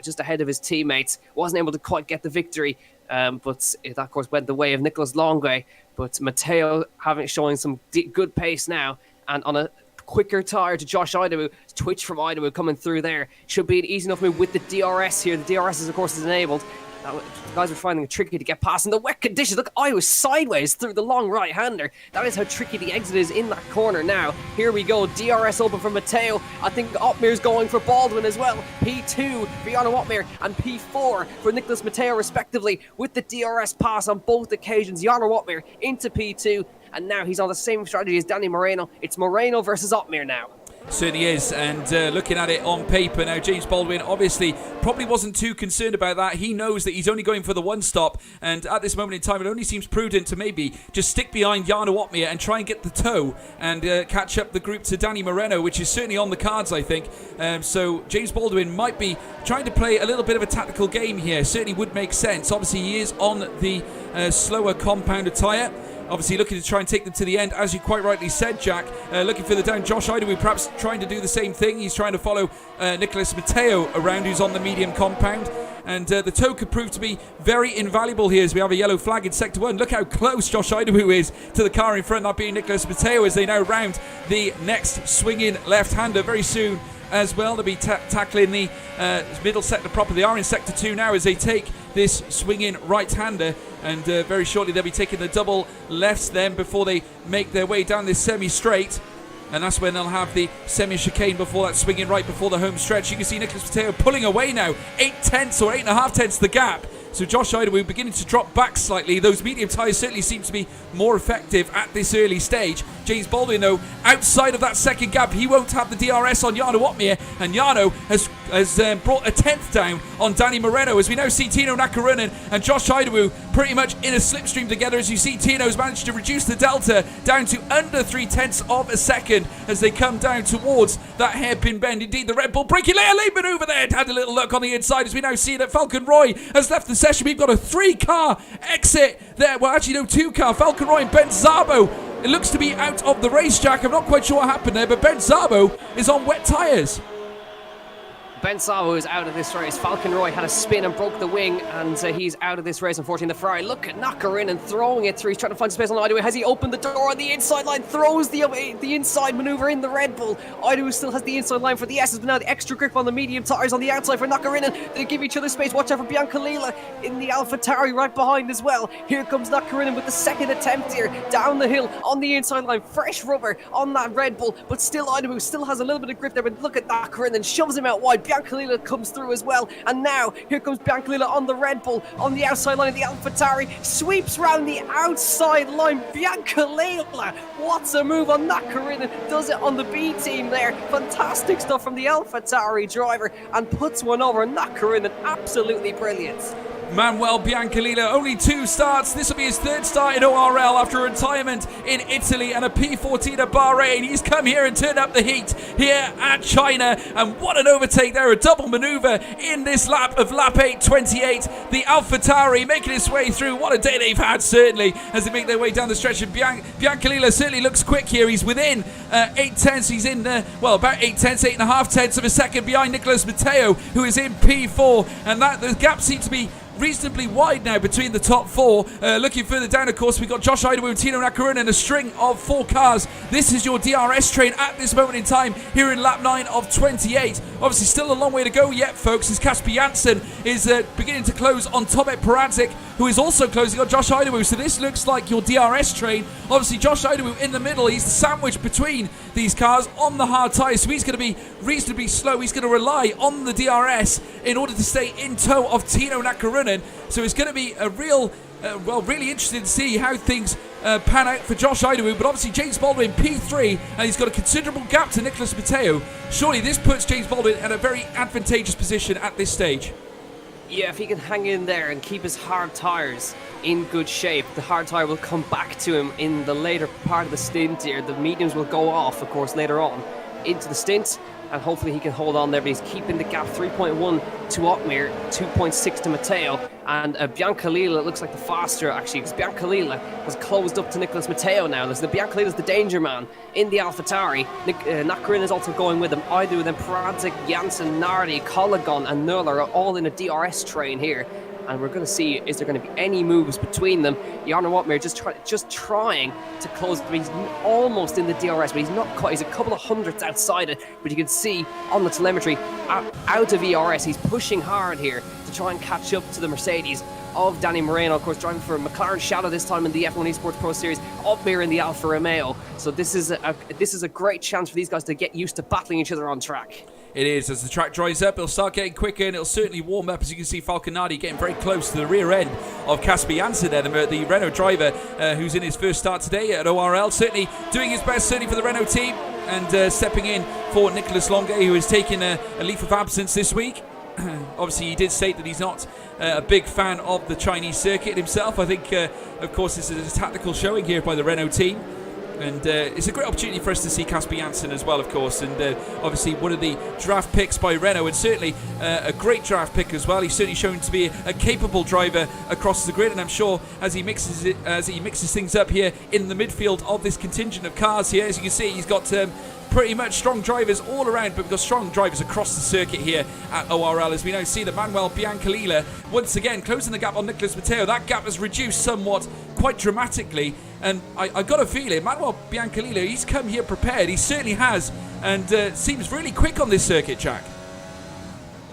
Speaker 2: just ahead of his teammates. Wasn't able to quite get the victory, but it of course went the way of Nicholas Longue. But Matteo showing some good pace now, and on a quicker tire to Josh Idawu. Twitch from Idawu coming through there. Should be an easy enough move with the DRS here. The DRS is, of course, enabled. The guys are finding it tricky to get past in the wet conditions. Look, Idawu sideways through the long right-hander. That is how tricky the exit is in that corner now. Here we go. DRS open for Matteo. I think Otmir's going for Baldwin as well. P2 for Jarno Otmir and P4 for Nicholas Matteo, respectively, with the DRS pass on both occasions. Jarno Otmir into P2. And now he's on the same strategy as Danny Moreno. It's Moreno versus Otmir now.
Speaker 1: Certainly is, and looking at it on paper now, James Baldwin obviously probably wasn't too concerned about that. He knows that he's only going for the one stop, and at this moment in time it only seems prudent to maybe just stick behind Jarno Otmir and try and get the toe and catch up the group to Danny Moreno, which is certainly on the cards, I think. So James Baldwin might be trying to play a little bit of a tactical game here. Certainly would make sense. Obviously he is on the slower compounded tyre. Obviously looking to try and take them to the end, as you quite rightly said, Jack. Looking further down, Josh Idawu perhaps trying to do the same thing. He's trying to follow Nicholas Matteo around, who's on the medium compound. And the toe could prove to be very invaluable here as we have a yellow flag in Sector 1. Look how close Josh Idawu is to the car in front, that being Nicholas Matteo, as they now round the next swinging left-hander very soon as well. They'll be tackling the middle sector proper. They are in Sector 2 now as they take this swinging right-hander, and very shortly they'll be taking the double lefts then before they make their way down this semi-straight, and that's when they'll have the semi-chicane before that swinging right before the home stretch. You can see Nicholas Matteo pulling away now, 8 tenths or 8.5 tenths the gap. So Josh Idawu beginning to drop back slightly. Those medium tyres certainly seem to be more effective at this early stage. James Baldwin, though, outside of that second gap, he won't have the DRS on Jarno Otmir, and Jarno has brought a 10th down on Danny Moreno, as we now see Tino Nakarunen and Josh Idawu pretty much in a slipstream together, as you see Tino's managed to reduce the delta down to under 0.3 of a second as they come down towards that hairpin bend. Indeed, the Red Bull braking late manoeuvre there. It had a little look on the inside, as we now see that Falcon Roy has left the session. We've got a 3-car exit there. Well, actually, no, 2-car. Falcon Roy and Ben Zabo, it looks to be out of the race, Jack. I'm not quite sure what happened there, but Ben Zabo is on wet tyres.
Speaker 2: Ben Sabo is out of this race. Falcon Roy had a spin and broke the wing, and he's out of this race, unfortunately. The Ferrari, look at Nakarunen throwing it through. He's trying to find space on Idawu. Has he opened the door on the inside line? Throws the inside maneuver in the Red Bull. Idawu still has the inside line for the S's, but now the extra grip on the medium tyres on the outside for Nakarunen. They give each other space. Watch out for Biancalila in the AlphaTauri right behind as well. Here comes Nakarunen with the second attempt here. Down the hill on the inside line. Fresh rubber on that Red Bull, but still Idawu still has a little bit of grip there, but look at Nakarunen. Shoves him out wide. Biancalila comes through as well, and now here comes Biancalila on the Red Bull on the outside line of the AlphaTauri, sweeps round the outside line. Biancalila, what's a move on Nakarunen, does it on the B team there. Fantastic stuff from the AlphaTauri driver, and puts one over Nakarunen. Absolutely brilliant.
Speaker 1: Manuel Biancalila, only 2 starts. This will be his 3rd start in ORL after a retirement in Italy and a P14 at Bahrain. He's come here and turned up the heat here at China, and what an overtake there, a double maneuver in this lap of lap 8:28. The AlphaTauri making its way through. What a day they've had, certainly, as they make their way down the stretch. And Biancalila certainly looks quick here. He's within 8 tenths. He's in about 8 tenths, 8.5 tenths of a second behind Nicholas Matteo, who is in P4, and that the gap seems to be reasonably wide now between the top 4. Looking further down, of course, we've got Josh Idawu and Tino Nakarunen and a string of 4 cars. This is your DRS train at this moment in time here in lap 9 of 28. Obviously still a long way to go yet, folks, as Kasper Janssen is beginning to close on Tomek Peradzik, who is also closing on Josh Idawu. So this looks like your DRS train. Obviously Josh Idawu in the middle. He's sandwiched between these cars on the hard tyres, so he's going to be reasonably slow. He's going to rely on the DRS in order to stay in tow of Tino Nakarunen. So it's going to be a really interesting to see how things pan out for Josh Idawu. But obviously James Baldwin P3, and he's got a considerable gap to Nicholas Matteo. Surely this puts James Baldwin in a very advantageous position at this stage.
Speaker 2: Yeah, if he can hang in there and keep his hard tyres in good shape, the hard tyre will come back to him in the later part of the stint here. The mediums will go off, of course, later on into the stint, and hopefully he can hold on there, but he's keeping the gap 3.1 to Otmir, 2.6 to Matteo, and Biancalila looks like the faster, actually, because Biancalila has closed up to Nicholas Matteo now. Biancalila's the danger man in the AlphaTauri. Nakarunen is also going with him. Idawu, then Peradzik, Janssen, Nardi, Colagon and Nuller are all in a DRS train here. and we're going to see, is there going to be any moves between them. Jarno Watmir just trying to close, but he's almost in the DRS, but he's not quite. He's a couple of hundredths outside it, but you can see on the telemetry, out of ERS, he's pushing hard here to try and catch up to the Mercedes of Danny Moreno, of course, driving for McLaren Shadow this time in the F1 Esports Pro Series, Watmir in the Alfa Romeo. So this is a great chance for these guys to get used to battling each other on track.
Speaker 1: It is. As the track dries up, it'll start getting quicker and it'll certainly warm up. As you can see, Falconardi getting very close to the rear end of Casper Janssen there, the Renault driver who's in his first start today at ORL. Certainly doing his best, certainly for the Renault team, and stepping in for Nicolas Longuet, who has taken a leave of absence this week. Obviously, he did state that he's not a big fan of the Chinese circuit himself. I think, of course, this is a tactical showing here by the Renault team. And it's a great opportunity for us to see Casper Janssen as well, of course. And obviously one of the draft picks by Renault, and certainly a great draft pick as well. He's certainly shown to be a capable driver across the grid. And I'm sure as he mixes things up here in the midfield of this contingent of cars here, as you can see, he's got pretty much strong drivers all around, but we've got strong drivers across the circuit here at ORL, as we now see that Manuel Biancalila once again closing the gap on Nicolas Matteo. That gap has reduced somewhat, quite dramatically, and I got a feeling Manuel Biancalila, he's come here prepared. He certainly has, and seems really quick on this circuit, Jack.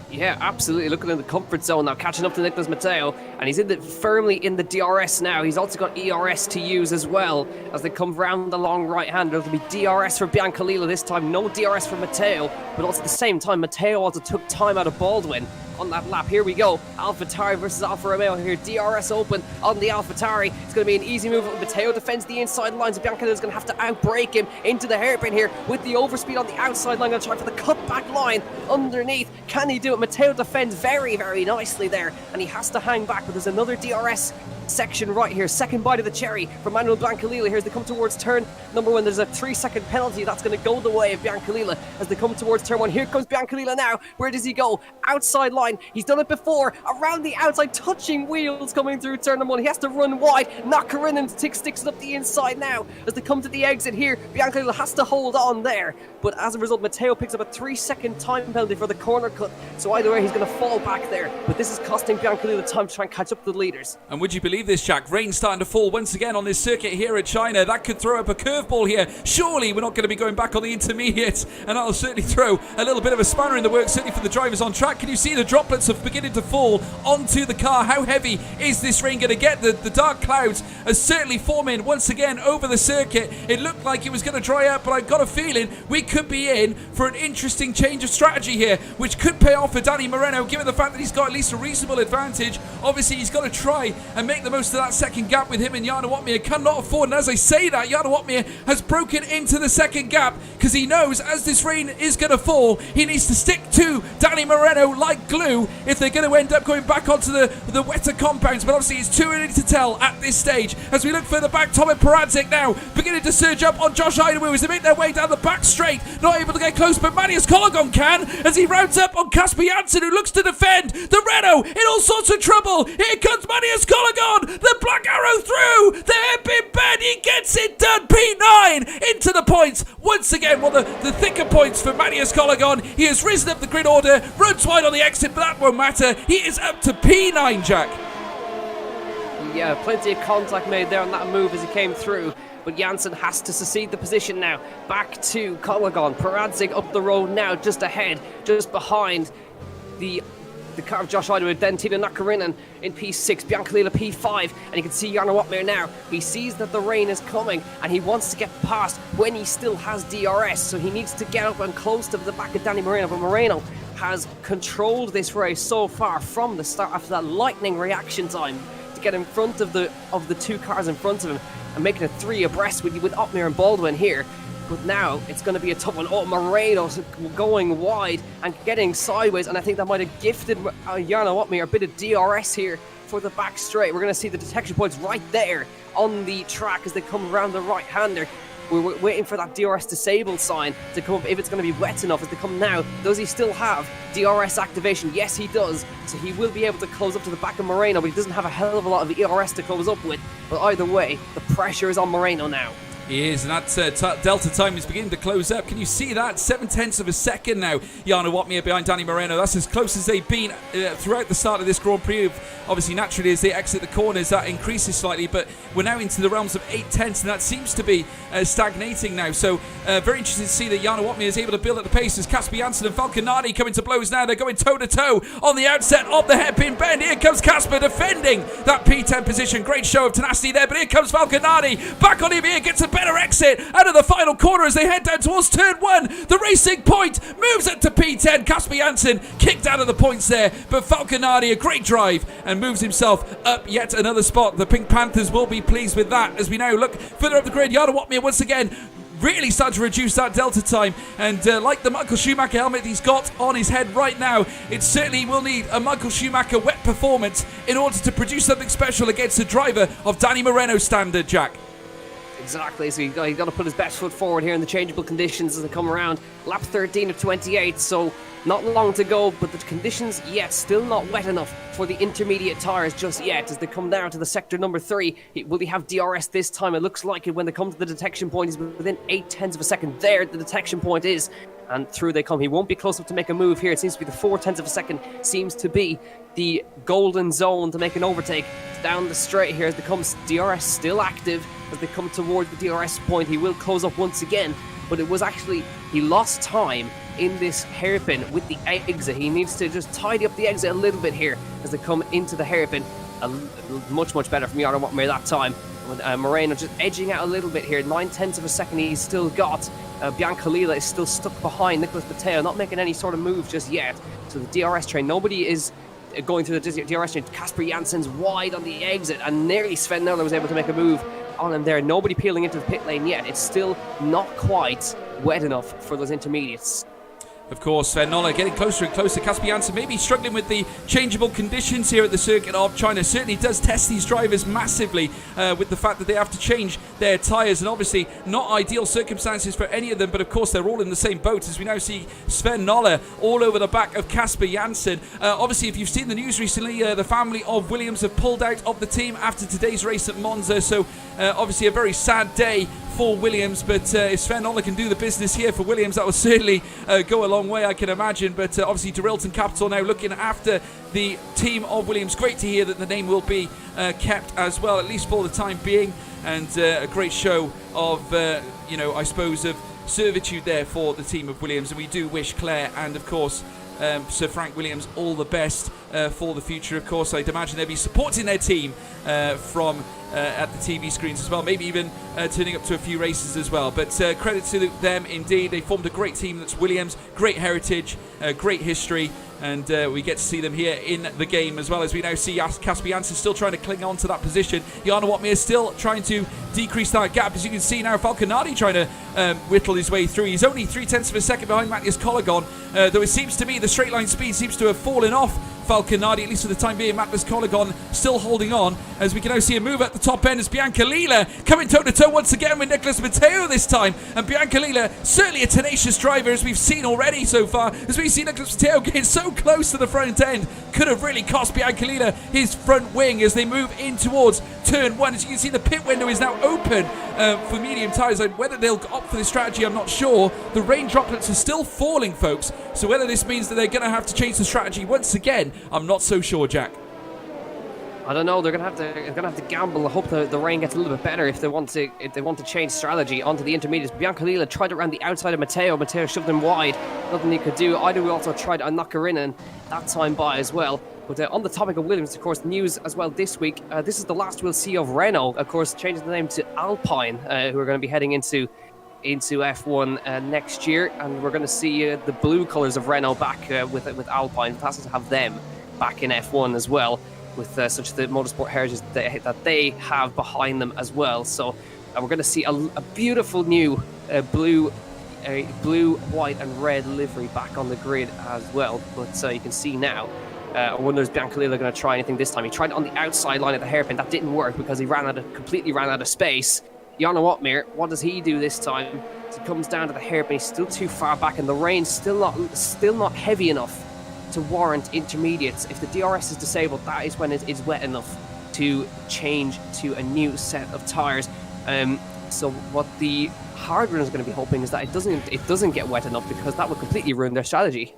Speaker 2: Yeah, absolutely. Looking in the comfort zone now, catching up to Nicolas Matteo, and he's firmly in the DRS now. He's also got ERS to use as well as they come round the long right hand. There'll be DRS for Biancalila this time, no DRS for Matteo, but also at the same time, Matteo also took time out of Baldwin on that lap. Here we go, AlphaTauri versus Alfa Romeo here. DRS open on the AlphaTauri. It's going to be an easy move. Matteo defends the inside lines. Biancalila is going to have to outbrake him into the hairpin here with the overspeed on the outside line. Going to try for the cutback line underneath. Can he do it? Matteo defends very, very nicely there, and he has to hang back, but there's another DRS section right here. Second bite of the cherry for Manuel Biancalila here as they come towards turn number 1. There's a 3-second penalty that's going to go the way of Biancalila as they come towards turn 1. Here comes Biancalila now. Where does he go? Outside line. He's done it before. Around the outside, touching wheels coming through turn number 1. He has to run wide. Nakarinen sticks it up the inside now as they come to the exit here. Biancalila has to hold on there, but as a result, Matteo picks up a 3-second time penalty for the corner cut. So either way, he's going to fall back there, but this is costing Biancalila time to try and catch up to the leaders.
Speaker 1: And would you believe this, Jack? Rain starting to fall once again on this circuit here at China. That could throw up a curveball here. Surely we're not going to be going back on the intermediates, and that'll certainly throw a little bit of a spanner in the works, certainly for the drivers on track. Can you see the droplets are beginning to fall onto the car? How heavy is this rain going to get? The dark clouds are certainly forming once again over the circuit. It looked like it was going to dry up, but I've got a feeling we could be in for an interesting change of strategy here, which could pay off for Danny Moreno, given the fact that he's got at least a reasonable advantage. Obviously, he's got to try and make the most of that second gap with him and Jarno Watmir. Cannot afford, and as I say that, Jarno Watmir has broken into the second gap because he knows as this rain is going to fall, he needs to stick to Danny Moreno like glue if they're going to end up going back onto the wetter compounds. But obviously it's too early to tell at this stage as we look further back. Tomek Peradzik now beginning to surge up on Josh Idawu as they make their way down the back straight, not able to get close, but Manius Kologon can as he rounds up on Casper Janssen, who looks to defend the Renault in all sorts of trouble. Here comes Manius Kologon, the black arrow through the hairpin bend. He gets it done. P9 into the points once again. Well, the thicker points for Manius Kologon. He has risen up the grid order, runs wide on the exit, but that won't matter. He is up to P9, Jack.
Speaker 2: Yeah, plenty of contact made there on that move as he came through, but Janssen has to secede the position now. Back to Kologon. Peradzik up the road now, just ahead, just behind the car of Josh Idawu, then Tino Nakarinen in P6, Biancalila P5, and you can see Jarno Watmir now. He sees that the rain is coming and he wants to get past when he still has DRS, so he needs to get up and close to the back of Danny Moreno, but Moreno has controlled this race so far from the start after that lightning reaction time to get in front of the two cars in front of him and making it 3 abreast with Watmir and Baldwin here. But now it's going to be a tough one. Oh, Moreno's going wide and getting sideways, and I think that might have gifted Jarno Watmir a bit of DRS here for the back straight. We're going to see the detection points right there on the track as they come around the right-hander. We're waiting for that DRS disable sign to come up if it's going to be wet enough as they come now. Does he still have DRS activation? Yes, he does. So he will be able to close up to the back of Moreno, but he doesn't have a hell of a lot of ERS to close up with. But either way, the pressure is on Moreno now.
Speaker 1: He is, and that delta time is beginning to close up. Can you see that? 7/10 of a second now. Jana Watmir behind Danny Moreno. That's as close as they've been throughout the start of this Grand Prix. Obviously, naturally, as they exit the corners, that increases slightly, but we're now into the realms of 8/10, and that seems to be stagnating now. So, very interesting to see that Jana Watmir is able to build at the pace as Casper Janssen and Falconati coming to blows now. They're going toe-to-toe on the outset of the hairpin bend. Here comes Casper defending that P10 position. Great show of tenacity there, but here comes Falconati. Back on him here, gets a better exit out of the final corner as they head down towards turn 1. The Racing Point moves it to P10. Casper Janssen kicked out of the points there, but Falconati, a great drive, and moves himself up yet another spot. The Pink Panthers will be pleased with that as we now look further up the grid. Jana Watmir once again really start to reduce that delta time, and like the Michael Schumacher helmet he's got on his head right now, it certainly will need a Michael Schumacher wet performance in order to produce something special against the driver of Danny Moreno's standard, Jack.
Speaker 2: Exactly, so he's got to put his best foot forward here in the changeable conditions as they come around. Lap 13 of 28, so not long to go, but the conditions yet still not wet enough for the intermediate tyres just yet as they come down to the sector number 3. Will he have DRS this time? It looks like it when they come to the detection point. He's within 0.8 of a second there, the detection point is, and through they come. He won't be close enough to make a move here. It seems to be the 0.4 of a second seems to be the golden zone to make an overtake down the straight here as they come. DRS still active as they come towards the DRS point. He will close up once again, but it was actually, he lost time in this hairpin with the exit. He needs to just tidy up the exit a little bit here as they come into the hairpin. Much better from Jana Watmir that time. Moreno just edging out a little bit here. 0.9 of a second he's still got. Bianca Lila is still stuck behind Nicholas Matteo, not making any sort of move just yet. So the DRS train, nobody is going through the DRS train. Casper Janssen's wide on the exit, and nearly Sven Nöller was able to make a move on him there. Nobody peeling into the pit lane yet. It's still not quite wet enough for those intermediates.
Speaker 1: Of course, Sven Nöller getting closer and closer. Casper Janssen maybe struggling with the changeable conditions here at the circuit of China. Certainly does test these drivers massively with the fact that they have to change their tyres, and obviously not ideal circumstances for any of them, but of course they're all in the same boat as we now see Sven Nöller all over the back of Casper Janssen. Obviously, if you've seen the news recently, the family of Williams have pulled out of the team after today's race at Monza, so obviously a very sad day for Williams, but if Sven Nöller can do the business here for Williams, that will certainly go a long way, I can imagine. But obviously Dorilton Capital now looking after the team of Williams. Great to hear that the name will be kept as well, at least for the time being, and a great show of I suppose of servitude there for the team of Williams, and we do wish Claire and of course Sir Frank Williams all the best for the future. Of course, I'd imagine they'll be supporting their team from at the TV screens as well, maybe even turning up to a few races as well. But credit to them indeed. They formed a great team that's Williams, great heritage, great history, and we get to see them here in the game as well, as we now see Casper Janssen still trying to cling on to that position. Jana Watmir is still trying to decrease that gap. As you can see now, Falconati trying to whittle his way through. He's only 0.3 of a second behind Matthias Collegon, though it seems to me the straight line speed seems to have fallen off Falconati, at least for the time being. Matthias Collegon still holding on, as we can now see a move at the top end as Bianca Lila coming toe-to-toe once again with Nicholas Matteo this time. And Bianca Lila, certainly a tenacious driver, as we've seen already so far, as we see Nicholas Matteo getting so close to the front end. Could have really cost Bianca Lila his front wing as they move in towards turn 1. As you can see, the pit window is now open for medium tyres. Whether they'll opt for this strategy, I'm not sure. The rain droplets are still falling, folks, so whether this means that they're going to have to change the strategy once again, I'm not so sure, Jack.
Speaker 2: I don't know. They're gonna have to gamble. I hope the rain gets a little bit better if they want to change strategy onto the intermediates. Bianca Lila tried it around the outside of Matteo. Matteo shoved him wide. Nothing he could do. Ida also tried to knock her in, and that time by as well. But on the topic of Williams, of course, news as well this week. This is the last we'll see of Renault. Of course, changing the name to Alpine, who are going to be heading into F1 next year, and we're going to see the blue colours of Renault back with Alpine. Fantastic to have them back in F1 as well, with such the motorsport heritage that they have behind them as well. So we're going to see a beautiful new blue, white and red livery back on the grid as well. But you can see now, I wonder is Bianca Lila going to try anything this time. He tried it on the outside line of the hairpin. That didn't work because he completely ran out of space. Jana Watmir, what does he do this time? As he comes down to the hairpin, he's still too far back, and the rain's still not heavy enough to warrant intermediates. If the DRS is disabled, that is when it is wet enough to change to a new set of tyres. So what the hard runners are going to be hoping is that it doesn't get wet enough, because that would completely ruin their strategy.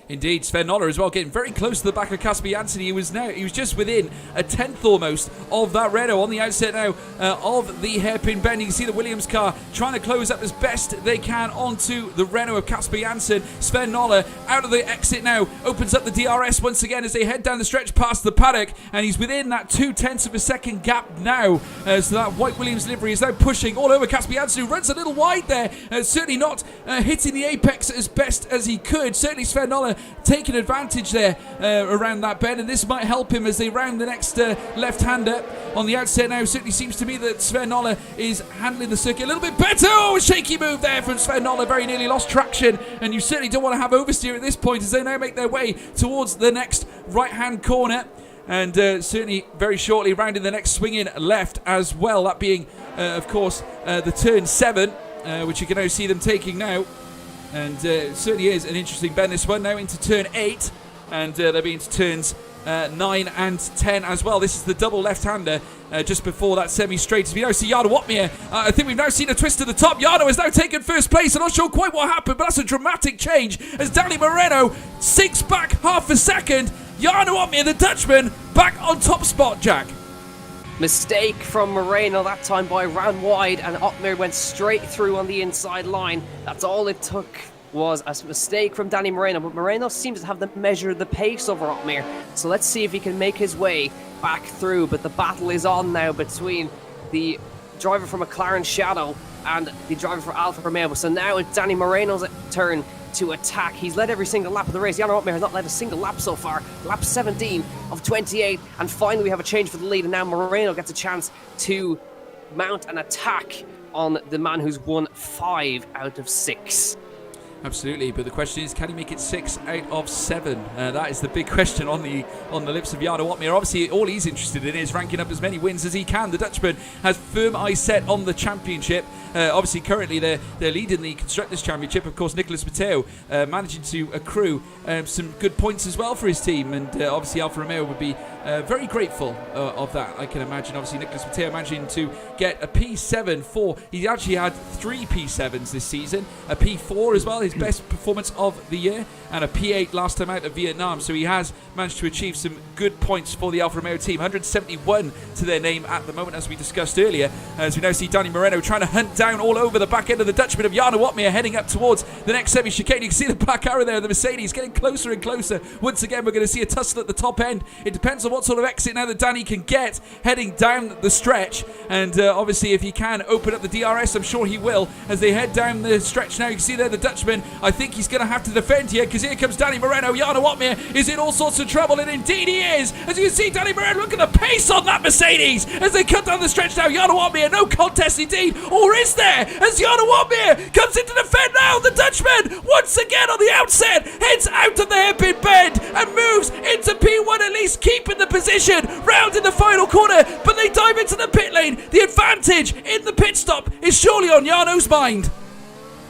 Speaker 1: Indeed, Sven Nolde as well, getting very close to the back of Casper Janssen. He was just within a tenth almost of that Renault on the outset now of the hairpin bend. You can see the Williams car trying to close up as best they can onto the Renault of Casper Janssen. Sven Nolde out of the exit now, opens up the DRS once again as they head down the stretch past the paddock, and he's within that 0.2 of a second gap now. So that white Williams livery is now pushing all over Casper Janssen, who runs a little wide there, certainly not hitting the apex as best as he could. Certainly Sven Nolde taking advantage there around that bend, and this might help him as they round the next left-hander on the outset now. Certainly seems to me that Sven Nolde is handling the circuit a little bit better. Oh, a shaky move there from Sven Nolde, very nearly lost traction, and you certainly don't want to have oversteer at this point as they now make their way towards the next right-hand corner, and certainly very shortly rounding the next swing-in left as well, that being of course the turn 7, which you can now see them taking now. And it certainly is an interesting bend, this one, now into turn 8, and they'll be into turns 9 and 10 as well. This is the double left-hander just before that semi-straight. As we now see Jarno Wotmir, I think we've now seen a twist to the top. Jarno has now taken first place. I'm not sure quite what happened, but that's a dramatic change as Danny Moreno sinks back half a second. Jarno Wotmir, the Dutchman, back on top spot, Jack.
Speaker 2: Mistake from Moreno that time by ran wide, and Otmir went straight through on the inside line. That's all it took, was a mistake from Danny Moreno, but Moreno seems to have the measure of the pace over Otmir. So let's see if he can make his way back through, but the battle is on now between the driver for McLaren Shadow and the driver for Alfa Romeo. So now it's Danny Moreno's turn to attack. He's led every single lap of the race. Jarno Wotmir has not led a single lap so far. Lap 17 of 28, and finally we have a change for the lead, and now Moreno gets a chance to mount an attack on the man who's won 5 out of 6.
Speaker 1: Absolutely, but the question is, can he make it 6 out of 7? That is the big question on the lips of Jarno Wotmir. Obviously, all he's interested in is ranking up as many wins as he can. The Dutchman has firm eyes set on the championship. Obviously, currently they're leading the Constructors' Championship. Of course, Nicolas Matteo managing to accrue some good points as well for his team, and obviously Alfa Romeo would be very grateful of that, I can imagine. Obviously, Nicolas Matteo managing to get a P7 for... He actually had 3 P7s this season, a P4 as well, his best performance of the year, and a P8 last time out of Vietnam. So he has managed to achieve some good points for the Alfa Romeo team. 171 to their name at the moment, as we discussed earlier. As we now see Danny Moreno trying to hunt down all over the back end of the Dutchman of Jarno Wotmir, heading up towards the next semi-chicane. You can see the black arrow there, the Mercedes getting closer and closer. Once again, we're going to see a tussle at the top end. It depends on what sort of exit now that Danny can get heading down the stretch. And obviously, if he can open up the DRS, I'm sure he will, as they head down the stretch now. You can see there the Dutchman. I think he's going to have to defend here, because here comes Danny Moreno. Jarno Wotmir is in all sorts of trouble, and indeed he is. As you can see, Danny Moreno, look at the pace on that Mercedes as they cut down the stretch now. Jarno Wotmir, no contest indeed, or is there? As Jarno Wotmir comes into defend now, the Dutchman once again on the outset heads out of the hairpin bend and moves into P1, at least keeping the position round in the final corner, but they dive into the pit lane. The advantage in the pit stop is surely on Jarno's mind.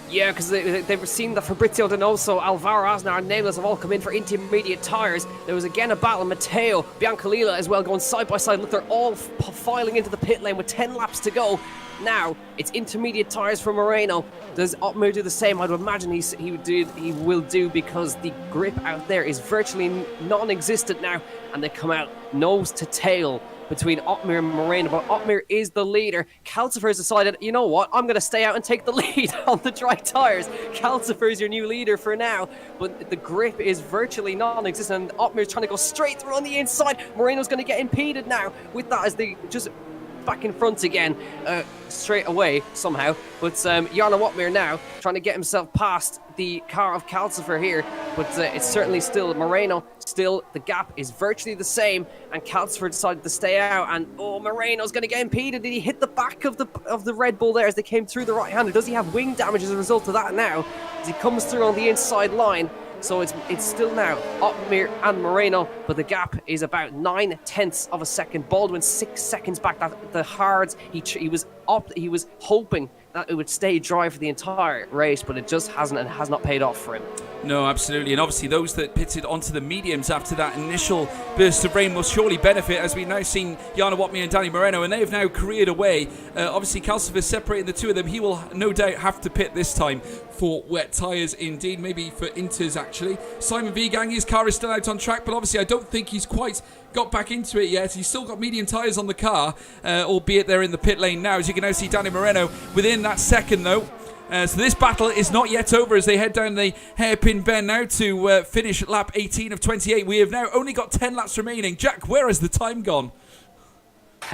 Speaker 2: Yeah, because they've seen that Fabrizio Donoso, Alvaro Aznar, and Nameless have all come in for intermediate tyres. There was again a battle. Matteo, Biancalila as well, going side by side. Look, they're all filing into the pit lane with 10 laps to go. Now, it's intermediate tyres for Moreno. Does Otmir do the same? I'd imagine he will do, because the grip out there is virtually non-existent now, and they come out nose to tail between Otmir and Moreno, but Otmir is the leader. Calcifer has decided, you know what, I'm going to stay out and take the lead on the dry tyres. Calcifer is your new leader for now, but the grip is virtually non-existent, and Otmir is trying to go straight through on the inside. Moreno's going to get impeded now with that, as they just back in front again straight away somehow. But Jarno Wotmir now trying to get himself past the car of Calcifer here, but it's certainly still Moreno. Still, the gap is virtually the same, and Calcifer decided to stay out, and Moreno's going to get impeded. Did he hit the back of the Red Bull there as they came through the right-hander? Does he have wing damage as a result of that now, as he comes through on the inside line? So it's still now Otmir and Moreno, but the gap is about 9/10 of a second. Baldwin 6 seconds back. That the hards he was hoping that it would stay dry for the entire race, but it just hasn't, and has not paid off for him.
Speaker 1: No, absolutely. And obviously those that pitted onto the mediums after that initial burst of rain will surely benefit, as we've now seen Jana Watmir and Danny Moreno, and they have now careered away. Obviously Calcifer separating the two of them. He will no doubt have to pit this time for wet tyres indeed, maybe for Inters actually. Simon Vigang, his car is still out on track, but obviously I don't think he's quite got back into it yet. He's still got medium tyres on the car, albeit they're in the pit lane now. As you can now see, Danny Moreno within that second though. So this battle is not yet over as they head down the hairpin bend now to finish lap 18 of 28. We have now only got 10 laps remaining. Jack, where has the time gone?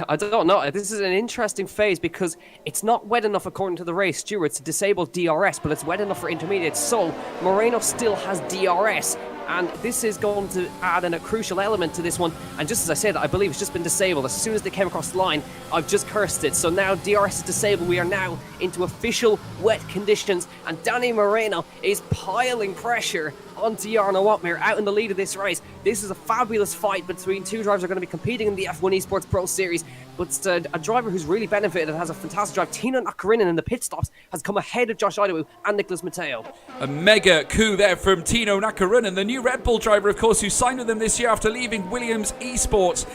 Speaker 2: I don't know. This is an interesting phase because it's not wet enough, according to the race stewards, to disable DRS, but it's wet enough for intermediates. So Moreno still has DRS, and this is going to add a crucial element to this one. And just as I said, I believe it's just been disabled. As soon as they came across the line, I've just cursed it. So now DRS is disabled. We are now into official wet conditions, and Danny Moreno is piling pressure onto Jarno Watmir out in the lead of this race. This is a fabulous fight between two drivers who are going to be competing in the F1 Esports Pro Series, but a driver who's really benefited and has a fantastic drive, Tino Nakarinen, in the pit stops has come ahead of Josh Idawu and Nicholas Matteo.
Speaker 1: A mega coup there from Tino Nakarinen, the new Red Bull driver, of course, who signed with them this year after leaving Williams Esports,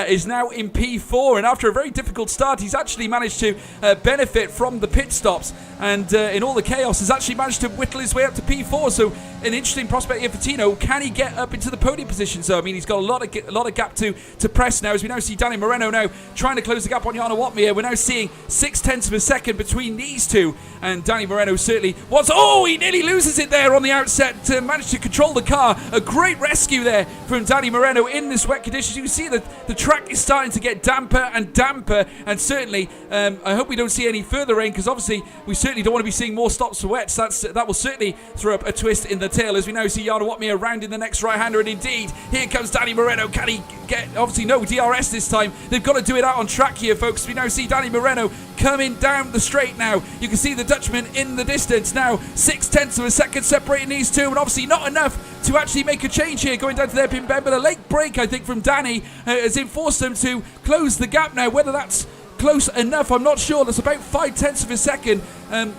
Speaker 1: is now in P4, and after a very difficult start, he's actually managed to benefit from the pit stops, and in all the chaos has actually managed to whittle his way up to P4, so an interesting prospect here for Tino. Can he get up into the podium position? So I mean, he's got a lot of gap to press now, as we now see Danny Moreno now trying to close the gap on Jarno Watmir. We're now seeing 0.6 of a second between these two, and Danny Moreno certainly wants... Oh, he nearly loses it there on the outset to manage to control the car. A great rescue there from Danny Moreno in this wet conditions. You can see that the track is starting to get damper and damper, and certainly I hope we don't see any further rain, because obviously we certainly don't want to be seeing more stops for wets. That will certainly throw up a twist in the tail, as we now see Jarno Watmir rounding the next right-hander, and indeed here comes Danny Moreno. Can he get... Obviously no DRS this time. They've got to do it out on track here, folks. We now see Danny Moreno coming down the straight now. You can see the Dutchman in the distance now. 0.6 of a second separating these two, and obviously not enough to actually make a change here going down to their pin bend, but a late break, I think, from Danny has enforced them to close the gap now. Whether that's close enough, I'm not sure. That's about 0.5 of a second.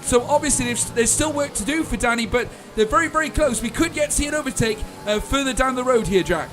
Speaker 1: So obviously there's still work to do for Danny, but they're very, very close. We could yet see an overtake further down the road here, Jack.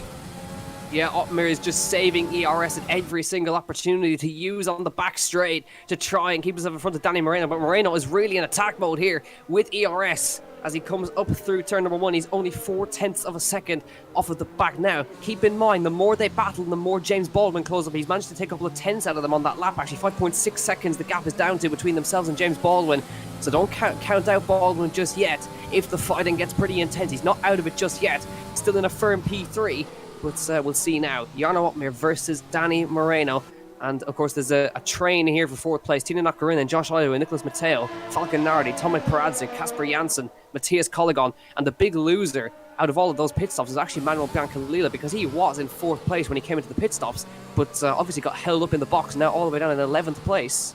Speaker 2: Yeah, Otmir is just saving ERS at every single opportunity to use on the back straight to try and keep himself in front of Danny Moreno. But Moreno is really in attack mode here with ERS. As he comes up through turn number one, he's only 0.4 of a second off of the back now. Keep in mind, the more they battle, the more James Baldwin close up. He's managed to take a couple of tenths out of them on that lap, actually. 5.6 seconds the gap is down to between themselves and James Baldwin. So don't count out Baldwin just yet. If the fighting gets pretty intense, he's not out of it just yet. Still in a firm P3. But we'll see now. Jarno Watmir versus Danny Moreno. And of course, there's a train here for fourth place. Tino Nakarinen, Josh Idawu, Nicholas Matteo, Falcon Nardi, Tomek Peradze, Kasper Janssen, Matthias Colligan. And the big loser out of all of those pit stops is actually Manuel Biancalila, because he was in fourth place when he came into the pit stops, but obviously got held up in the box, now all the way down in 11th place.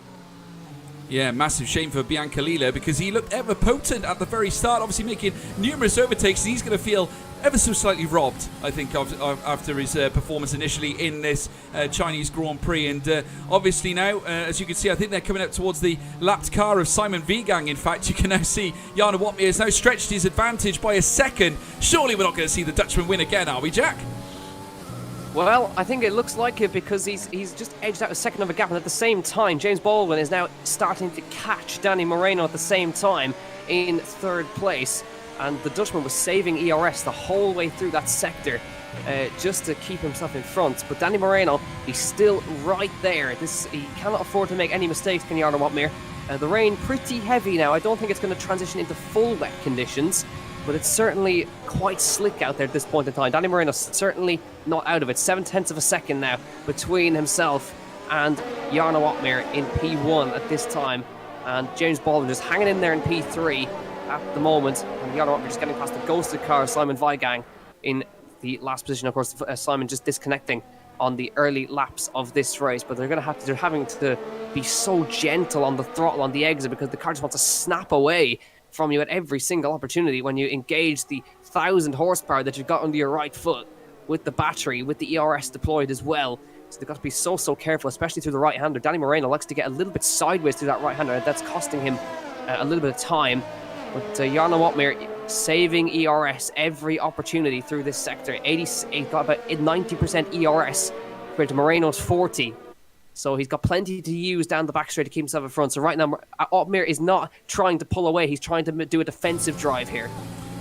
Speaker 1: Yeah, massive shame for Biancalila, because he looked ever potent at the very start, obviously making numerous overtakes, and he's going to feel ever so slightly robbed, I think, after his performance initially in this Chinese Grand Prix. And obviously now, as you can see, I think they're coming up towards the lapped car of Simon Vigang. In fact, you can now see Jarno Watmir has now stretched his advantage by a second. Surely we're not going to see the Dutchman win again, are we, Jack?
Speaker 2: Well, I think it looks like it, because he's just edged out a second of a gap, and at the same time, James Baldwin is now starting to catch Danny Moreno at the same time in third place. And the Dutchman was saving ERS the whole way through that sector just to keep himself in front. But Danny Moreno, he's still right there. He cannot afford to make any mistakes, can Jarno Watmir. The rain pretty heavy now. I don't think it's going to transition into full wet conditions, but it's certainly quite slick out there at this point in time. Danny Moreno's certainly not out of it. 0.7 of a second now between himself and Jarno Watmir in P1 at this time. And James Baldwin just hanging in there in P3 at the moment. And Jarno Watmir just getting past the ghosted car of Simon Vigang in the last position. Of course, Simon just disconnecting on the early laps of this race, but they're having to be so gentle on the throttle on the exit, because the car just wants to snap away from you at every single opportunity when you engage the 1,000 horsepower that you've got under your right foot with the battery, with the ERS deployed as well. So they've got to be so careful, especially through the right-hander. Danny Moreno likes to get a little bit sideways through that right-hander, and that's costing him a little bit of time. But Jarno Watmir saving ERS every opportunity through this sector. 88 got about 90% ERS compared to Moreno's 40. So he's got plenty to use down the back straight to keep himself in front. So right now, Otmir is not trying to pull away. He's trying to do a defensive drive here.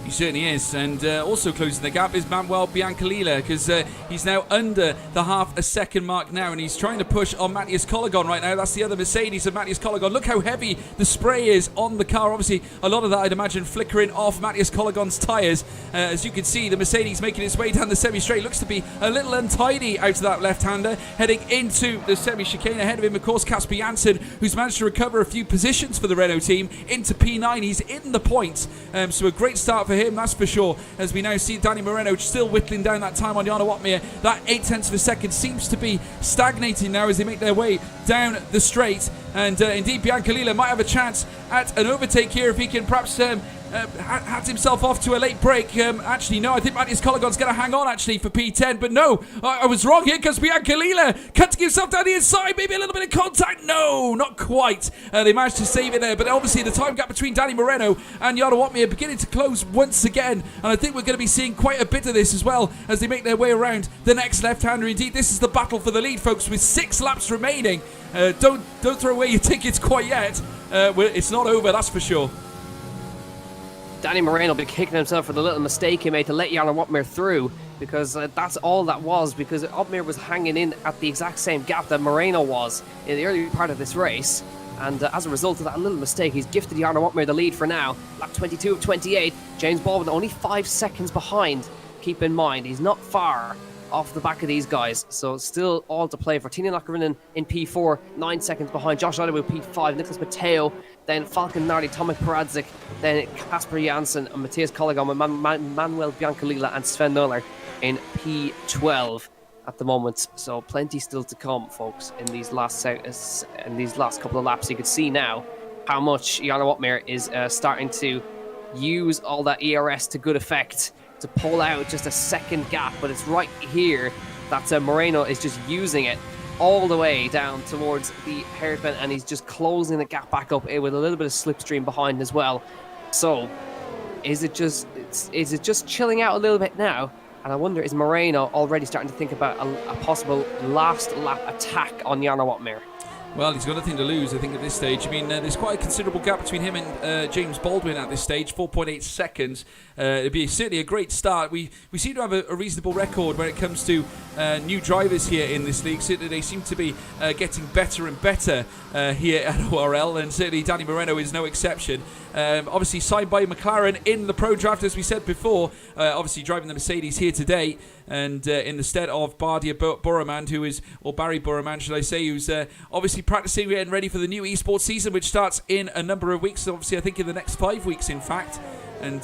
Speaker 1: He certainly is, and also closing the gap is Manuel Biancalila, because he's now under the half a second mark now, and he's trying to push on Matthias Collegon right now. That's the other Mercedes of Matthias Collegon. Look how heavy the spray is on the car. Obviously, a lot of that, I'd imagine, flickering off Matthias Collegon's tyres. As you can see, the Mercedes making its way down the semi-straight. Looks to be a little untidy out of that left-hander, heading into the semi-chicane. Ahead of him, of course, Casper Janssen, who's managed to recover a few positions for the Renault team into P9. He's in the points, so a great start for him, that's for sure. As we now see Danny Moreno still whittling down that time on Jarno Otmir. That 0.8 of a second seems to be stagnating now as they make their way down the straight. And indeed, Biancalila might have a chance at an overtake here if he can perhaps hats himself off to a late break. Actually, no, I think Matthias Collegon's going to hang on actually for P10, but no, I was wrong here because Biancalila cutting himself down the inside, maybe a little bit of contact. No, not quite. They managed to save it there, but obviously the time gap between Danny Moreno and Jarno Otmir beginning to close once again, and I think we're going to be seeing quite a bit of this as well as they make their way around the next left-hander. Indeed, this is the battle for the lead, folks, with 6 laps remaining. Don't throw away your tickets quite yet. It's not over, that's for sure.
Speaker 2: Danny Moreno will be kicking himself for the little mistake he made to let Jarno Otmir through, because that's all that was, because Otmir was hanging in at the exact same gap that Moreno was in the early part of this race, and as a result of that little mistake, he's gifted Jarno Otmir the lead for now. Lap 22 of 28, James Baldwin only 5 seconds behind. Keep in mind, he's not far off the back of these guys, so still all to play for. Tina Lockerinen in P4, 9 seconds behind. Josh Odowu P5, Nicholas Mateo, then Falcon Nardi, Tomek Paradzik, then Casper Janssen and Matthias Collegon with Manuel Biancalila and Sven Muller in P12 at the moment. So plenty still to come, folks, in these last couple of laps. You can see now how much Jarno Otmir is starting to use all that ERS to good effect to pull out just a second gap, but it's right here that Moreno is just using it all the way down towards the hairpin, and he's just closing the gap back up with a little bit of slipstream behind as well. So is it just chilling out a little bit now? And I wonder, is Moreno already starting to think about a possible last lap attack on Jarno Otmir?
Speaker 1: Well, he's got nothing to lose, I think, at this stage. I mean, there's quite a considerable gap between him and James Baldwin at this stage, 4.8 seconds. It'd be certainly a great start. We seem to have a reasonable record when it comes to new drivers here in this league. Certainly they seem to be getting better and better here at ORL, and certainly Danny Moreno is no exception. Obviously signed by McLaren in the Pro Draft, as we said before, obviously driving the Mercedes here today, and in the stead of Bardia Boromand, or Barry Boromand, should I say, who's obviously practicing and ready for the new esports season, which starts in a number of weeks, obviously I think in the next 5 weeks, in fact. And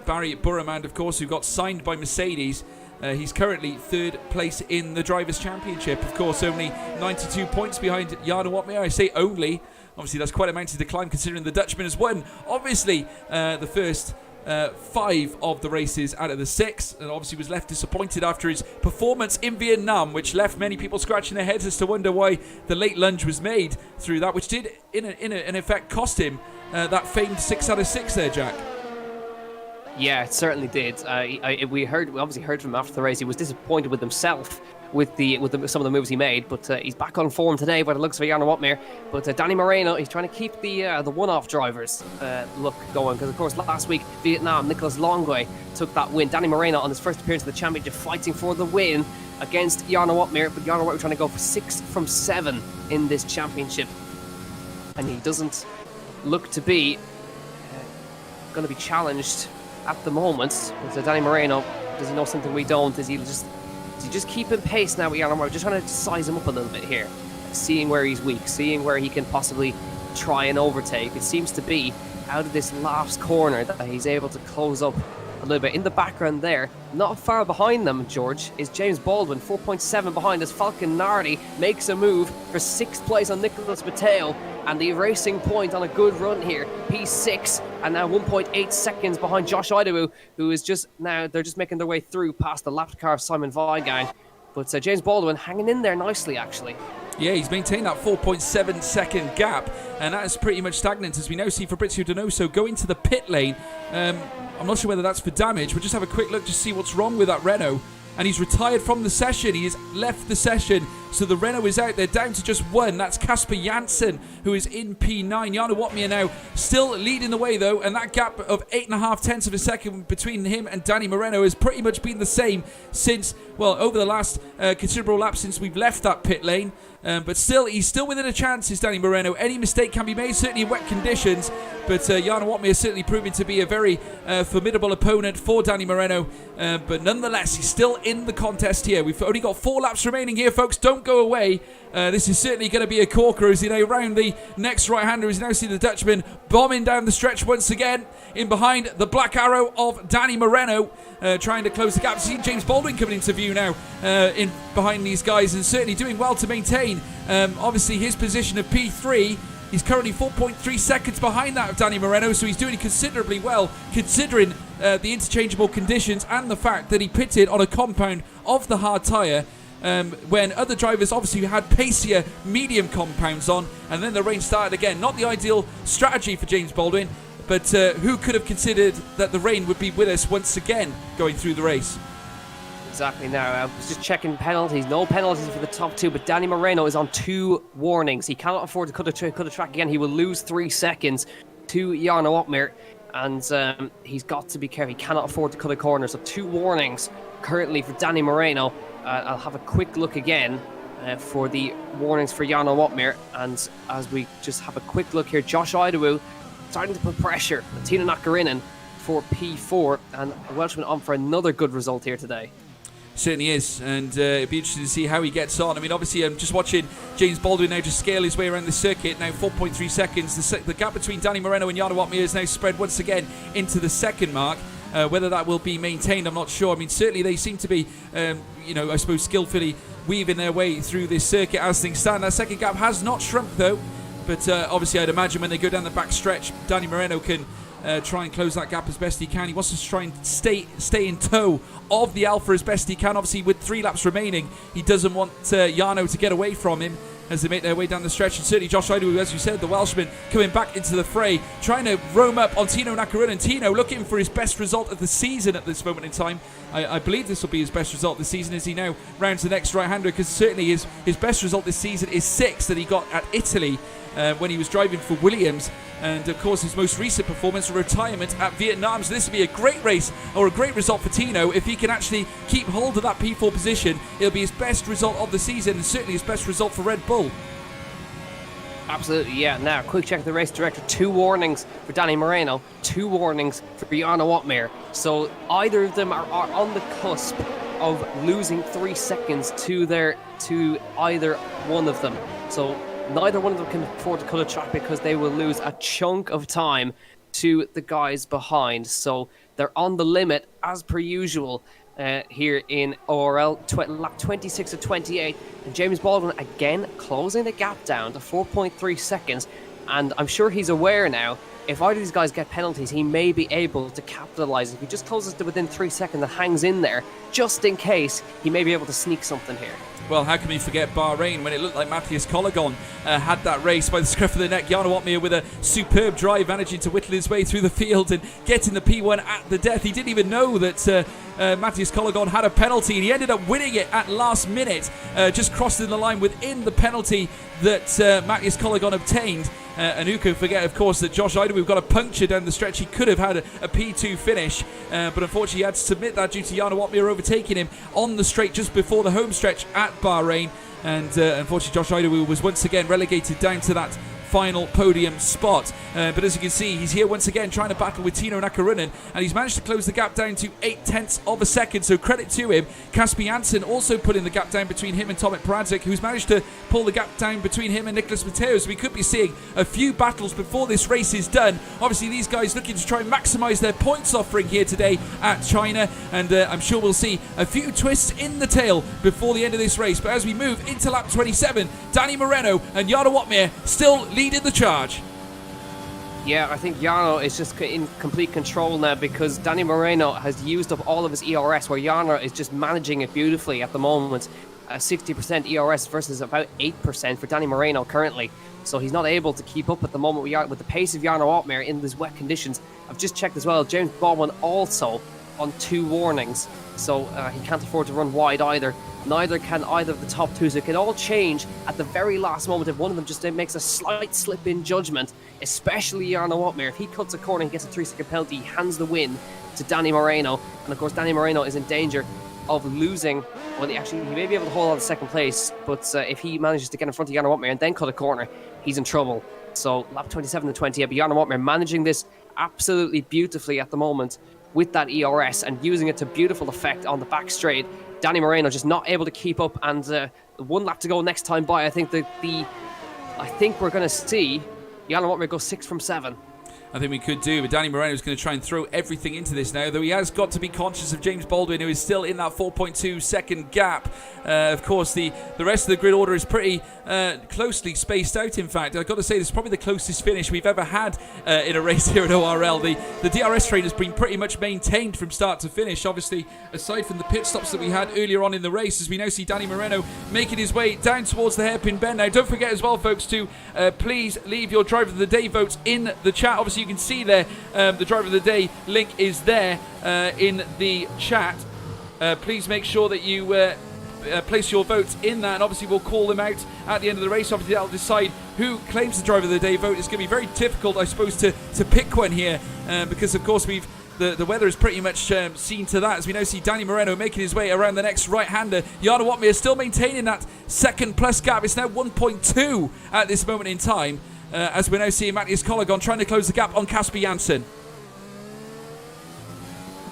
Speaker 1: Barry Boromand, of course, who got signed by Mercedes, he's currently 3rd place in the Drivers' Championship. Of course, only 92 points behind Jarno Otmir. I say only. Obviously, that's quite a mountain to climb, considering the Dutchman has won, obviously, the first 5 of the races out of the 6, and obviously was left disappointed after his performance in Vietnam, which left many people scratching their heads as to wonder why the late lunge was made through that, which did, in effect, cost him that famed 6 out of 6 there, Jack.
Speaker 2: Yeah, it certainly did. We obviously heard from him after the race. He was disappointed with himself with some of the moves he made, but he's back on form today by the looks of Jarno Otmir. But Danny Moreno, he's trying to keep the one-off drivers look going, because of course last week Vietnam, Nicolas Longuet took that win. Danny Moreno on his first appearance of the championship, fighting for the win against Jarno Otmir, but Jarno Otmir trying to go for 6 from 7 in this championship, and he doesn't look to be going to be challenged at the moment. So Danny Moreno, does he know something we don't? Is he just keeping pace now with Jarno Otmir? Just trying to size him up a little bit here, seeing where he's weak, seeing where he can possibly try and overtake. It seems to be out of this last corner that he's able to close up a little bit. In the background there, not far behind them, George, is James Baldwin, 4.7 behind as Falcon Nardi makes a move for 6th place on Nicholas Mateo, and the racing point on a good run here, P6, and now 1.8 seconds behind Josh Odowu, who is they're just making their way through past the lapped car of Simon Weigang. But James Baldwin hanging in there nicely, actually.
Speaker 1: Yeah, he's maintained that 4.7 second gap, and that is pretty much stagnant, as we now see Fabrizio Donoso go into the pit lane. I'm not sure whether that's for damage. We'll just have a quick look to see what's wrong with that Renault. And he's retired from the session. He has left the session. So the Renault is out. They're down to just one. That's Casper Janssen, who is in P9. Jarno Watmir now still leading the way, though. And that gap of 8.5 tenths of a second between him and Danny Moreno has pretty much been the same since, well, over the last considerable lap since we've left that pit lane. But still, he's still within a chance, is Danny Moreno. Any mistake can be made, certainly in wet conditions. But Jarno Watmir is certainly proving to be a very formidable opponent for Danny Moreno. But nonetheless, he's still in the contest here. We've only got 4 laps remaining here, folks. Don't go away. This is certainly going to be a corker as you know, round the next right-hander. As you now see the Dutchman bombing down the stretch once again. In behind the black arrow of Danny Moreno, trying to close the gap. See James Baldwin coming into view now in behind these guys, and certainly doing well to maintain obviously his position of P3. He's currently 4.3 seconds behind that of Danny Moreno, so he's doing considerably well considering the interchangeable conditions and the fact that he pitted on a compound of the hard tyre when other drivers obviously had pacier medium compounds on, and then the rain started again. Not the ideal strategy for James Baldwin, but who could have considered that the rain would be with us once again going through the race?
Speaker 2: Exactly. Now, I was just checking penalties. No penalties for the top 2, but Danny Moreno is on 2 warnings. He cannot afford to cut the track again. He will lose 3 seconds to Jarno Watmir, and he's got to be careful. He cannot afford to cut a corner. So 2 warnings currently for Danny Moreno. I'll have a quick look again for the warnings for Jarno Watmir, and as we just have a quick look here, Josh Idawu starting to put pressure on Tino Nakarinen for P4, and a Welshman on for another good result here today.
Speaker 1: Certainly is, and it'd be interesting to see how he gets on. I mean, obviously, I'm just watching James Baldwin now just scale his way around the circuit. Now 4.3 seconds. The gap between Danny Moreno and Jarno Watmir is now spread once again into the second mark. Whether that will be maintained, I'm not sure. I mean, certainly they seem to be, I suppose, skillfully weaving their way through this circuit as things stand. That second gap has not shrunk, though. But obviously, I'd imagine when they go down the back stretch, Danny Moreno can try and close that gap as best he can. He wants to try and stay in tow of the Alpha as best he can. Obviously, with 3 laps remaining, he doesn't want Jarno to get away from him as they make their way down the stretch. And certainly Josh Idawu, as you said, the Welshman, coming back into the fray, trying to roam up on Tino Nakarinen. Tino looking for his best result of the season at this moment in time. I believe this will be his best result this season as he now rounds the next right-hander, because certainly his best result this season is 6th that he got at Italy when he was driving for Williams. And of course his most recent performance, retirement at Vietnam. So this will be a great race, or a great result for Tino. If he can actually keep hold of that P4 position, it'll be his best result of the season, and certainly his best result for Red Bull.
Speaker 2: Absolutely, yeah. Now, quick check of the race director. 2 warnings for Danny Moreno, 2 warnings for Jarno Watmir. So either of them are on the cusp of losing 3 seconds to either one of them. So neither one of them can afford to cut a track, because they will lose a chunk of time to the guys behind. So they're on the limit as per usual here in ORL, lap 26 to 28. And James Baldwin again closing the gap down to 4.3 seconds. And I'm sure he's aware now, if either of these guys get penalties, he may be able to capitalise. If he just closes to within 3 seconds and hangs in there, just in case, he may be able to sneak something here.
Speaker 1: Well, how can we forget Bahrain, when it looked like Matthias Collegon had that race by the scruff of the neck. Jarno Watmir with a superb drive, managing to whittle his way through the field and getting the P1 at the death. He didn't even know that Matthias Collegon had a penalty, and he ended up winning it at last minute, just crossing the line within the penalty that Matthias Collegon obtained. And who can forget, of course, that Josh Idawu got a puncture down the stretch. He could have had a P2 finish, but unfortunately he had to submit that due to Jarno Watmir overtaking him on the straight just before the home stretch at Bahrain. And unfortunately Josh Idawu was once again relegated down to that final podium spot. But as you can see, he's here once again trying to battle with Tino Nakarinen, and he's managed to close the gap down to 0.8 of a second, so credit to him. Casper Janssen also putting the gap down between him and Tomek Paradzik, who's managed to pull the gap down between him and Nicholas Mateos. We could be seeing a few battles before this race is done. Obviously these guys looking to try and maximise their points offering here today at China, and I'm sure we'll see a few twists in the tail before the end of this race. But as we move into lap 27, Danny Moreno and Jarno Watmir still leading the charge.
Speaker 2: Yeah, I think Jarno is just in complete control now, because Danny Moreno has used up all of his ERS, where Jarno is just managing it beautifully at the moment. 60% ERS versus about 8% for Danny Moreno currently. So he's not able to keep up at the moment with the pace of Jarno Opmeer in these wet conditions. I've just checked as well, James Baldwin also on 2 warnings. So he can't afford to run wide either. Neither can either of the top 2, so it can all change at the very last moment if one of them just makes a slight slip in judgment, especially Jarno Opmeer. If he cuts a corner, he gets a 3-second penalty, he hands the win to Danny Moreno. And of course, Danny Moreno is in danger of losing. Well, he may be able to hold on to 2nd place, but if he manages to get in front of Jarno Opmeer and then cut a corner, he's in trouble. So lap 27 to 28, but Jarno Opmeer managing this absolutely beautifully at the moment with that ERS and using it to beautiful effect on the back straight. Danny Moreno just not able to keep up, and 1 lap to go next time by. I think we're going to see Jarno Opmeer go 6 from 7.
Speaker 1: I think we could do, but Danny Moreno is going to try and throw everything into this now, though he has got to be conscious of James Baldwin, who is still in that 4.2 second gap. Of course, the rest of the grid order is pretty closely spaced out, in fact. I've got to say, this is probably the closest finish we've ever had in a race here at ORL. The DRS train has been pretty much maintained from start to finish, obviously, aside from the pit stops that we had earlier on in the race, as we now see Danny Moreno making his way down towards the hairpin bend. Now, don't forget as well, folks, to please leave your Driver of the Day votes in the chat. Obviously, you can see there the Driver of the Day link is there in the chat. Please make sure that you place your votes in that, and obviously we'll call them out at the end of the race. Obviously that'll decide who claims the Driver of the Day vote. It's going to be very difficult, I suppose, to pick one here because of course the weather is pretty much seen to that, as we now see Danny Moreno making his way around the next right-hander. Jarno Opmeer still maintaining that 2nd plus gap. It's now 1.2 at this moment in time, as we're now seeing Matthias Collegon trying to close the gap on Casper Janssen.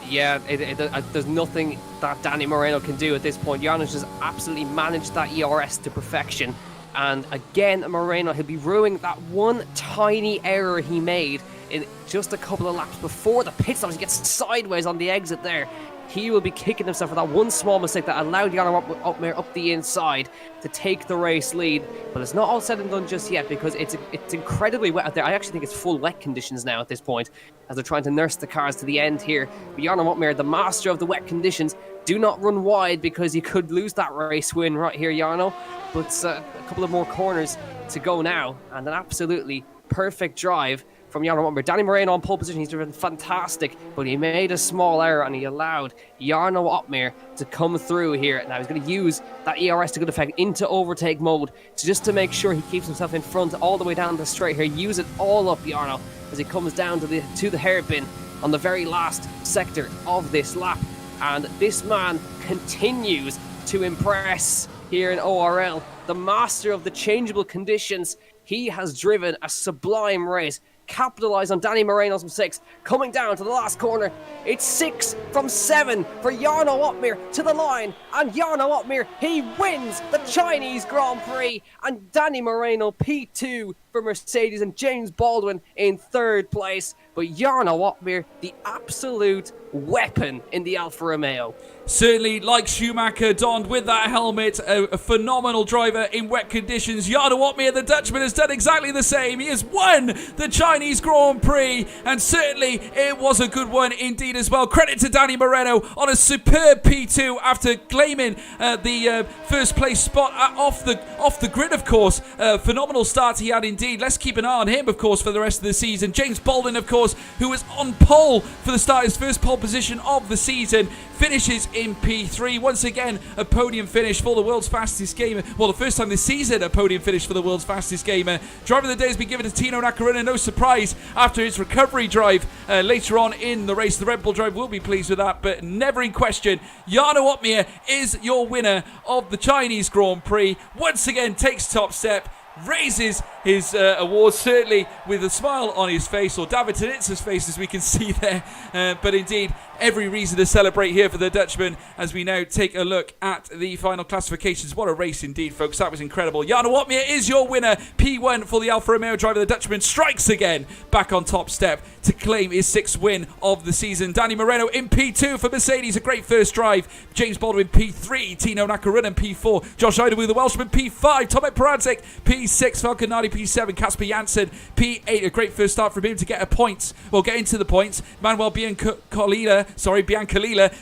Speaker 2: Yeah, there's nothing that Danny Moreno can do at this point. Jarno's just absolutely managed that ERS to perfection. And again, Moreno, he'll be ruining that one tiny error he made in just a couple of laps before the pit stops. He gets sideways on the exit there. He will be kicking himself for that one small mistake that allowed Jarno Opmeer up the inside to take the race lead. But it's not all said and done just yet, because it's incredibly wet out there. I actually think it's full wet conditions now at this point, as they're trying to nurse the cars to the end here. But Jarno Opmeer, the master of the wet conditions, do not run wide, because you could lose that race win right here, Jarno. But a couple of more corners to go now, and an absolutely perfect drive from Jarno Opmeer. Danny Moreno on pole position, he's driven fantastic, but he made a small error and he allowed Jarno Opmeer to come through here. Now he's going to use that ERS to good effect into overtake mode, just to make sure he keeps himself in front all the way down the straight here. Use it all up, Jarno, as he comes down to the hairpin on the very last sector of this lap. And this man continues to impress here in ORL, the master of the changeable conditions. He has driven a sublime race, capitalize on Danny Moreno's mistakes. Coming down to the last corner, it's 6 from 7 for Jarno Opmeer to the line, and Jarno Opmeer, he wins the Chinese Grand Prix, and Danny Moreno P2 for Mercedes, and James Baldwin in 3rd place. But Jarno Opmeer, the absolute weapon in the Alfa Romeo.
Speaker 1: Certainly, like Schumacher donned with that helmet, a phenomenal driver in wet conditions. Jarno Opmeer, the Dutchman, has done exactly the same. He has won the Chinese Grand Prix, and certainly it was a good one indeed as well. Credit to Danny Moreno on a superb P2 after claiming the first place spot off the grid, of course. Phenomenal start he had indeed. Let's keep an eye on him, of course, for the rest of the season. James Baldwin, of course, who was on pole for the start, his first pole position of the season, finishes in P3. Once again, a podium finish for the world's fastest gamer. Well, the first time this season, a podium finish for the world's fastest gamer. Driver of the day has been given to Tino Nakaruna. No surprise after his recovery drive later on in the race. The Red Bull drive will be pleased with that, but never in question. Jarno Opmeer is your winner of the Chinese Grand Prix. Once again, takes top step, raises his award, certainly with a smile on his face, or David Tenitza's face, as we can see there. But indeed, every reason to celebrate here for the Dutchman, as we now take a look at the final classifications. What a race indeed, folks. That was incredible. Jarno Opmeer is your winner. P1 for the Alfa Romeo driver. The Dutchman strikes again back on top step to claim his 6th win of the season. Danny Moreno in P2 for Mercedes. A great first drive. James Baldwin P3. Tino Nakaruna P4. Josh Idawu, the Welshman, P5. Tomek Peradzik P6. Falcon Nardi Charlie P7, Casper Janssen P8. A great first start from him to get a point. Well, get into the points. Manuel Biancalila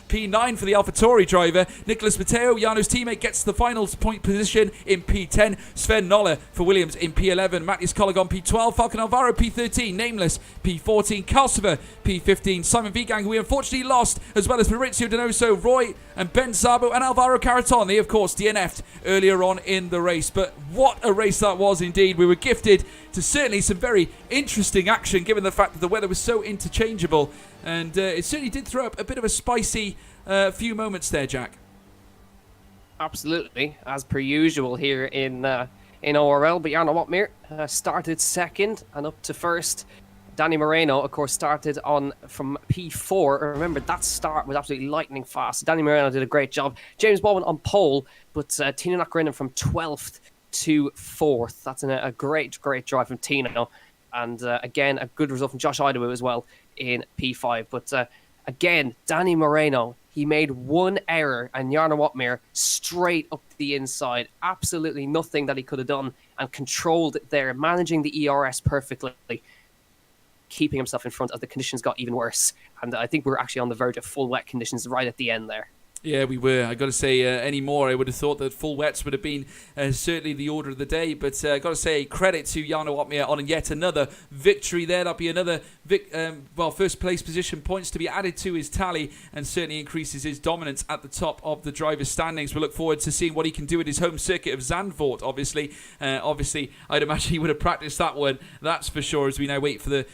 Speaker 1: P9 for the AlphaTauri driver. Nicholas Matteo, Jarno's teammate, gets the final point position in P10. Sven Noller for Williams in P11. Matthias Collegon P12. Falcon Alvaro P13. Nameless P14. Kalsiver P15. Simon Vigang, who we unfortunately lost, as well as Maurizio Donoso, Roy and Ben Zabo and Alvaro Caraton. They, of course, DNF'd earlier on in the race. But what a race that was indeed. We were gifted to certainly some very interesting action, given the fact that the weather was so interchangeable. And it certainly did throw up a bit of a spicy few moments there, Jack.
Speaker 2: Absolutely, as per usual here in ORL. But Jarno Wotmir started second and up to first. Danny Moreno, of course, started on from P4. Remember, that start was absolutely lightning fast. Danny Moreno did a great job. James Baldwin on pole, but Tino Nakarinen from 12th to 4th. That's a great drive from Tino. And again, a good result from Josh Idawu as well in P5. But again, Danny Moreno, he made one error, and Jarno Wotmir straight up the inside. Absolutely nothing that he could have done, and controlled it there, managing the ERS perfectly, keeping himself in front as the conditions got even worse. And I think we're actually on the verge of full wet conditions right at the end there.
Speaker 1: Yeah, we were. I got to say, any more, I would have thought that full wets would have been certainly the order of the day. But I got to say, credit to Jarno Wotmir on yet another victory there. That'll be another first place position points to be added to his tally, and certainly increases his dominance at the top of the drivers' standings. We look forward to seeing what he can do at his home circuit of Zandvoort. Obviously, I'd imagine he would have practiced that one. That's for sure. As we now wait for the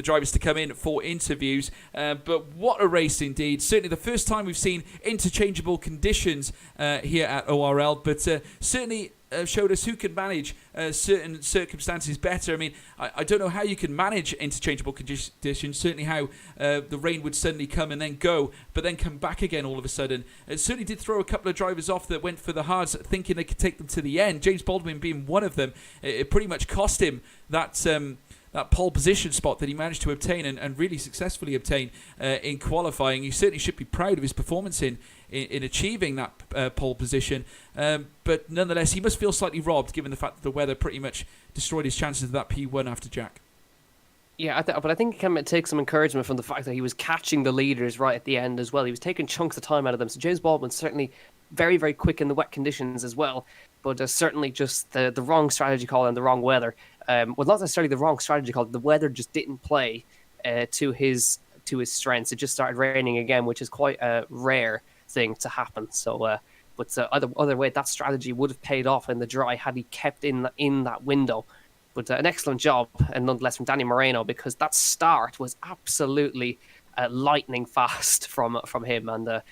Speaker 1: drivers to come in for interviews. But what a race indeed! Certainly the first time we've seen interchangeable conditions here at ORL, but certainly showed us who can manage certain circumstances better. I mean, I don't know how you can manage interchangeable conditions, certainly how the rain would suddenly come and then go, but then come back again all of a sudden. It certainly did throw a couple of drivers off that went for the hards, thinking they could take them to the end. James Baldwin being one of them. It pretty much cost him that pole position spot that he managed to obtain and really successfully obtain in qualifying. He certainly should be proud of his performance in achieving that pole position. But nonetheless, he must feel slightly robbed given the fact that the weather pretty much destroyed his chances of that P1 after Jack.
Speaker 2: Yeah, but I think he can take some encouragement from the fact that he was catching the leaders right at the end as well. He was taking chunks of time out of them. So James Baldwin's certainly very, very quick in the wet conditions as well. But certainly just the wrong strategy call and the wrong weather. Well, not necessarily the wrong strategy call. The weather just didn't play to his strengths. It just started raining again, which is quite a rare thing to happen. So, but other way, that strategy would have paid off in the dry had he kept in that window. But an excellent job, and nonetheless from Danny Moreno, because that start was absolutely lightning fast from him, and a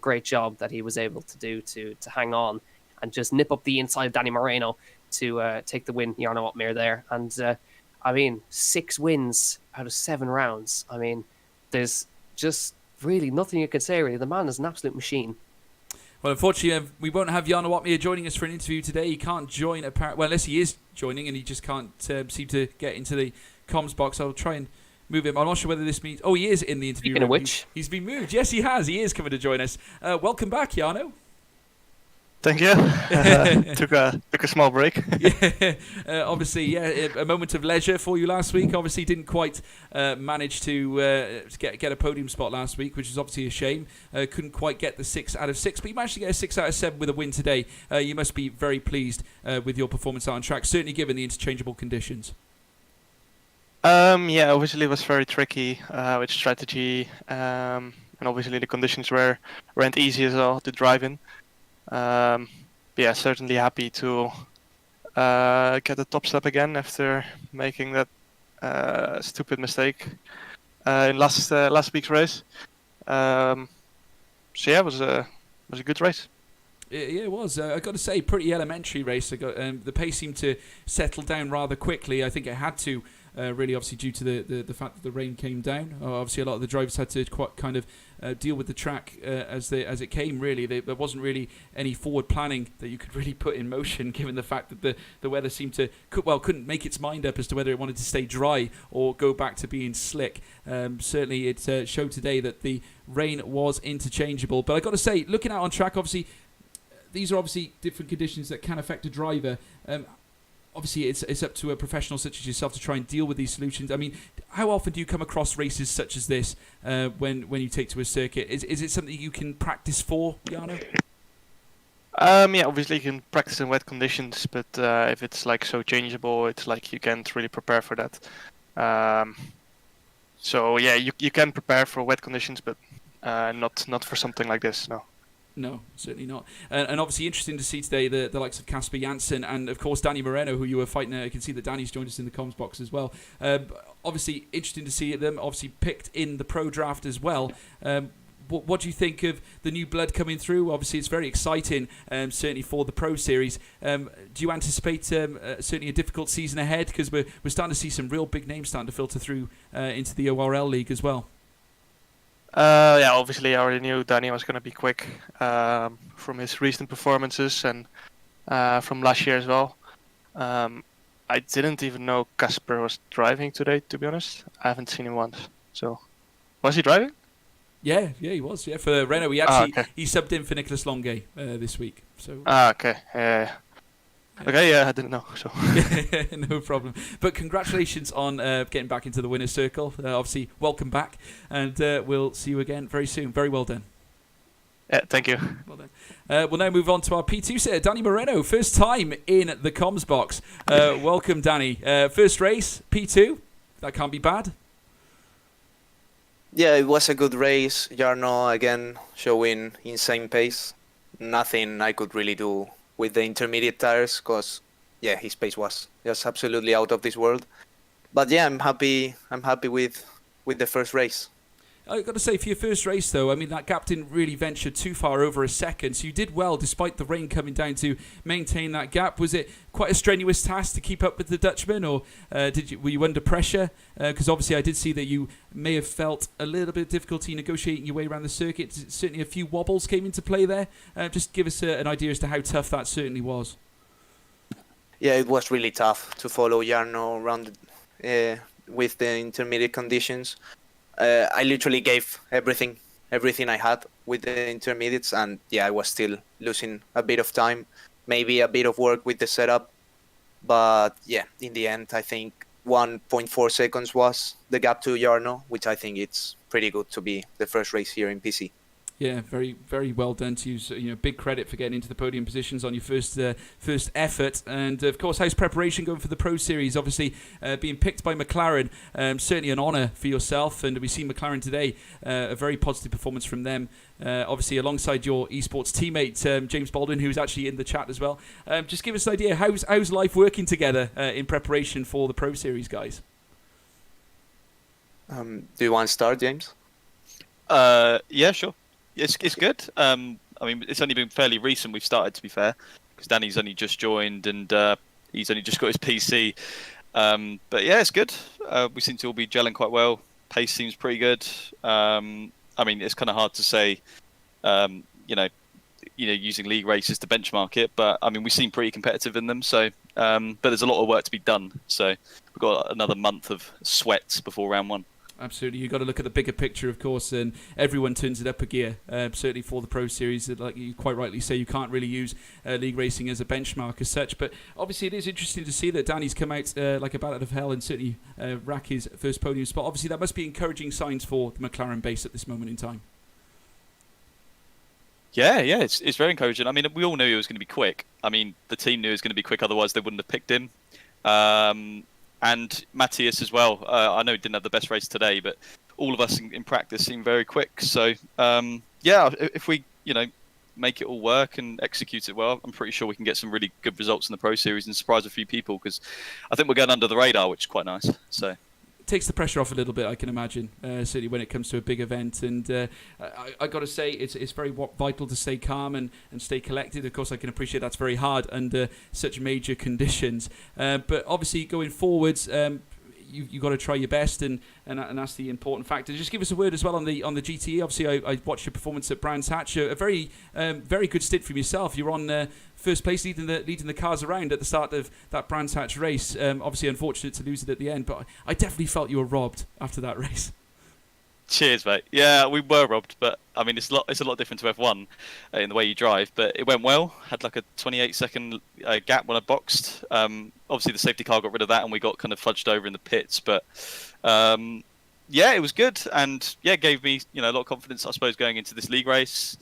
Speaker 2: great job that he was able to do to hang on and just nip up the inside of Danny Moreno to take the win. Jarno Wotmir there. And I mean, 6 wins out of 7 rounds. I mean, there's just really nothing you can say, really. The man is an absolute machine.
Speaker 1: Well, unfortunately, we won't have Jarno Wotmir joining us for an interview today. He can't join, unless he is joining, and he just can't seem to get into the comms box. I'll try and move him. I'm not sure whether this means... Oh, he is in the interview room.
Speaker 2: Speaking of which...
Speaker 1: He's been moved. Yes, he has. He is coming to join us. Welcome back, Jarno.
Speaker 3: Thank you. Took a small break.
Speaker 1: Obviously, yeah, a moment of leisure for you last week. Obviously, didn't quite manage to get a podium spot last week, which is obviously a shame. Couldn't quite get the 6 out of 6, but you managed to get a 6 out of 7 with a win today. You must be very pleased with your performance out on track, certainly given the interchangeable conditions.
Speaker 3: Yeah, obviously it was very tricky with strategy, and obviously the conditions weren't easy as well to drive in. Yeah, certainly happy to get the top step again after making that stupid mistake in last week's race. So yeah, it was a good race.
Speaker 1: Yeah, it was. I got to say, pretty elementary race. The pace seemed to settle down rather quickly. I think it had to. Really, obviously, due to the fact that the rain came down. Obviously, a lot of the drivers had to quite kind of deal with the track as it came. Really, there wasn't really any forward planning that you could really put in motion, given the fact that the weather seemed to couldn't make its mind up as to whether it wanted to stay dry or go back to being slick. Certainly, it showed today that the rain was interchangeable. But I got to say, looking out on track, obviously, these are obviously different conditions that can affect a driver. obviously it's up to a professional such as yourself to try and deal with these solutions. I mean, how often do you come across races such as this when you take to a circuit? Is it something you can practice for, Jarno?
Speaker 3: Yeah, obviously you can practice in wet conditions, but if it's like so changeable, it's like you can't really prepare for that. So yeah, you can prepare for wet conditions, but not for something like this. No.
Speaker 1: No, certainly not. And obviously interesting to see today the likes of Casper Janssen and, of course, Danny Moreno, who you were fighting. I can see that Danny's joined us in the comms box as well. Obviously interesting to see them, obviously picked in the pro draft as well. What do you think of the new blood coming through? Obviously, it's very exciting, certainly for the Pro Series. Do you anticipate certainly a difficult season ahead? Because we're starting to see some real big names starting to filter through into the ORL League as well.
Speaker 3: Yeah, obviously I already knew Danny was going to be quick from his recent performances and from last year as well. I didn't even know Casper was driving today, to be honest. I haven't seen him once. So, was he driving?
Speaker 1: Yeah, he was. Yeah, for Renault, he subbed in for Nicolas Longuet this week. So.
Speaker 3: Okay. Okay, yeah, I didn't know. So.
Speaker 1: No problem. But congratulations on getting back into the winner's circle. Obviously, welcome back, and we'll see you again very soon. Very well done.
Speaker 3: Yeah, thank you.
Speaker 1: Well done. We'll now move on to our P2 setter, Danny Moreno. First time in the comms box. Welcome, Danny. First race, P2. That can't be bad.
Speaker 4: Yeah, it was a good race. Jarno again showing insane pace. Nothing I could really do with the intermediate tires because, yeah, his pace was just absolutely out of this world. But yeah, I'm happy with the first race.
Speaker 1: I've got to say, for your first race, though, I mean, that gap didn't really venture too far over a second, so you did well, despite the rain coming down, to maintain that gap. Was it quite a strenuous task to keep up with the Dutchman, or were you under pressure? Because obviously I did see that you may have felt a little bit of difficulty negotiating your way around the circuit. Certainly a few wobbles came into play there. Just give us an idea as to how tough that certainly was.
Speaker 4: Yeah, it was really tough to follow Jarno around with the intermediate conditions. I literally gave everything I had with the intermediates, and yeah, I was still losing a bit of time, maybe a bit of work with the setup, but yeah, in the end, I think 1.4 seconds was the gap to Jarno, which I think it's pretty good to be the first race here in PC.
Speaker 1: Yeah, very, very well done to you. So, big credit for getting into the podium positions on your first effort. And of course, how's preparation going for the Pro Series? Obviously, being picked by McLaren, certainly an honour for yourself. And we see McLaren today, a very positive performance from them. Obviously, alongside your esports teammate James Baldwin, who's actually in the chat as well. Just give us an idea, how's life working together in preparation for the Pro Series, guys?
Speaker 4: Do you want to start, James?
Speaker 5: Yeah, sure. It's good. I mean, it's only been fairly recent we've started, to be fair, because Danny's only just joined and he's only just got his PC. But yeah, it's good. We seem to all be gelling quite well. Pace seems pretty good. I mean, it's kind of hard to say, using league races to benchmark it, but I mean, we seem pretty competitive in them. So, but there's a lot of work to be done. So we've got another month of sweat before round one.
Speaker 1: Absolutely, you've got to look at the bigger picture, of course, and everyone turns it up a gear, certainly for the Pro Series. Like you quite rightly say, you can't really use league racing as a benchmark as such, but obviously it is interesting to see that Danny's come out like a bat out of hell and certainly rack his first podium spot. Obviously that must be encouraging signs for the McLaren base at this moment in time.
Speaker 5: Yeah, it's very encouraging. I mean, we all knew he was going to be quick. I mean, the team knew he was going to be quick, otherwise they wouldn't have picked him. And Matthias as well. I know he didn't have the best race today, but all of us in practice seem very quick. So, yeah, if we, make it all work and execute it well, I'm pretty sure we can get some really good results in the Pro Series and surprise a few people, because I think we're going under the radar, which is quite nice. So
Speaker 1: it takes the pressure off a little bit, I can imagine, certainly when it comes to a big event. And I got to say, it's very vital to stay calm and stay collected. Of course, I can appreciate that's very hard under such major conditions. But obviously, going forwards, you've got to try your best, and that's the important factor. Just give us a word as well on the GTE. Obviously, I watched your performance at Brands Hatch. A very very good stint from yourself. You're on first place, leading the cars around at the start of that Brands Hatch race. Obviously, unfortunate to lose it at the end, but I definitely felt you were robbed after that race.
Speaker 5: Cheers, mate. Yeah, we were robbed, but I mean, it's a lot different to F1 in the way you drive. But it went well. Had like a 28-second gap when I boxed. Obviously, the safety car got rid of that, and we got kind of fudged over in the pits. But yeah, it was good, and yeah, gave me a lot of confidence, I suppose, going into this league race.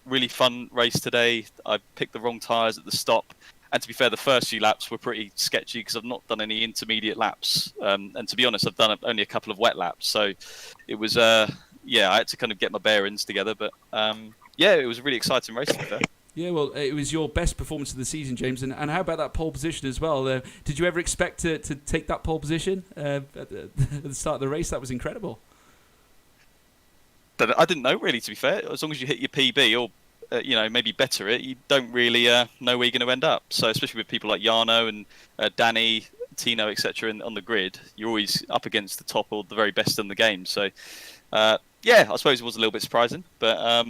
Speaker 5: Really fun race today. I picked the wrong tyres at the stop. And to be fair, the first few laps were pretty sketchy because I've not done any intermediate laps. And to be honest, I've done only a couple of wet laps. So it was, I had to kind of get my bearings together. But yeah, it was a really exciting race, to be fair.
Speaker 1: Yeah, well, it was your best performance of the season, James. And how about that pole position as well? Did you ever expect to take that pole position at the start of the race? That was incredible.
Speaker 5: I didn't know, really, to be fair. As long as you hit your PB or maybe better it, you don't really know where you're going to end up. So especially with people like Jarno and Danny, Tino, etc. on the grid, you're always up against the top or the very best in the game. So I suppose it was a little bit surprising, but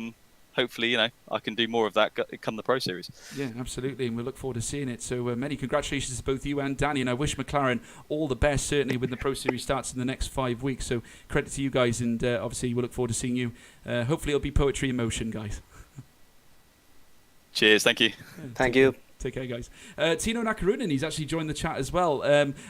Speaker 5: hopefully, I can do more of that come the Pro Series.
Speaker 1: Yeah, absolutely, and we look forward to seeing it. So many congratulations to both you and Danny, and I wish McLaren all the best, certainly when the Pro Series starts in the next 5 weeks. So credit to you guys, and obviously we look forward to seeing you. Hopefully it'll be poetry in motion, guys.
Speaker 5: Cheers, thank you.
Speaker 4: Thank you.
Speaker 1: Take care, guys. Tino Nakarunen, he's actually joined the chat as well.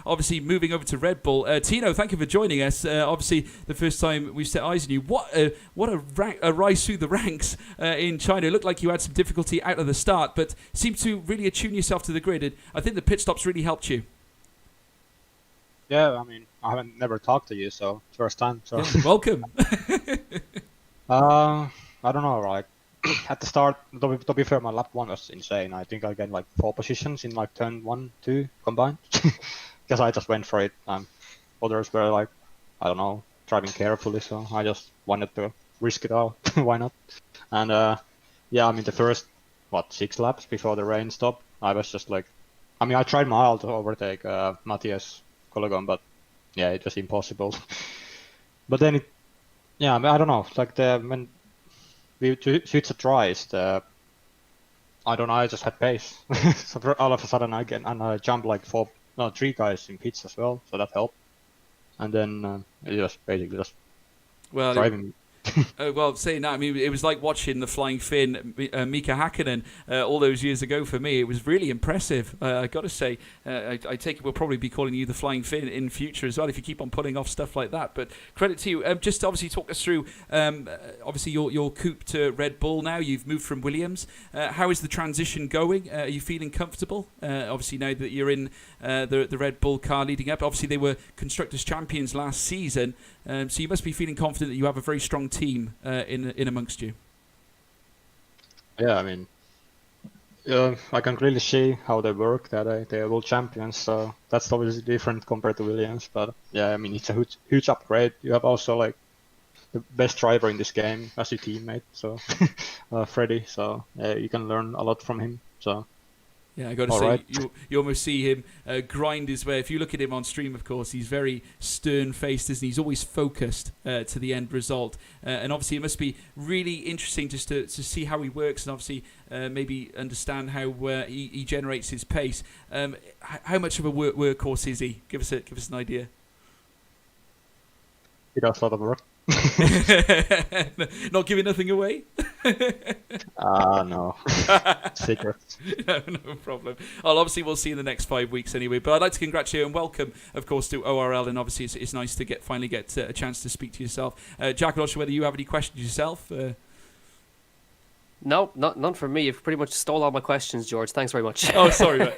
Speaker 1: Obviously, moving over to Red Bull. Tino, thank you for joining us. Obviously, the first time we've set eyes on you. What a rise through the ranks in China. It looked like you had some difficulty out of the start, but seemed to really attune yourself to the grid. I think the pit stops really helped you.
Speaker 6: Yeah, I mean, I haven't never talked to you, so first time. So
Speaker 1: Yeah, welcome.
Speaker 6: I don't know, like at the start, to be fair, my lap 1 was insane. I think I got like 4 positions in like turn 1, 2 combined, because I just went for it. Others were like, I don't know, driving carefully, so I just wanted to risk it all. Why not? And I mean, the first 6 laps before the rain stopped, I was just like, I mean, I tried my all to overtake Matthias Collegon, but yeah, it was impossible. But then I mean, I don't know, like when we switched the tries, I don't know, I just had pace. So all of a sudden I jumped like 3 guys in pits as well, so that helped. And then it was basically just driving.
Speaker 1: Well, saying that, I mean, it was like watching the Flying Finn, Mika Hakkinen, all those years ago for me. It was really impressive, I got to say. I take it we'll probably be calling you the Flying Finn in future as well if you keep on pulling off stuff like that. But credit to you. Just obviously talk us through, obviously your coupe to Red Bull now. You've moved from Williams. How is the transition going? Are you feeling comfortable? Obviously now that you're in the Red Bull car leading up. Obviously they were Constructors' Champions last season. So you must be feeling confident that you have a very strong team in amongst you.
Speaker 6: Yeah, I mean, I can really see how they work. That they are world champions, so that's obviously different compared to Williams. But yeah, I mean, it's a huge upgrade. You have also like the best driver in this game as your teammate, so Freddie. So you can learn a lot from him. So.
Speaker 1: Yeah, I got to say, right. You almost see him grind his way. If you look at him on stream, of course, he's very stern-faced, isn't he? He's always focused to the end result. And obviously, it must be really interesting just to see how he works and obviously maybe understand how he generates his pace. How much of a workhorse is he? Give us an idea.
Speaker 6: He does a lot of work.
Speaker 1: Not giving nothing away?
Speaker 6: No. Secret.
Speaker 1: No problem. Well, obviously we'll see in the next 5 weeks anyway. But I'd like to congratulate you and welcome, of course, to ORL. And obviously it's nice to finally get a chance to speak to yourself. Jack, I'm not sure whether you have any questions yourself.
Speaker 2: No, none from me. You've pretty much stole all my questions, George. Thanks very much.
Speaker 1: Oh, sorry, mate.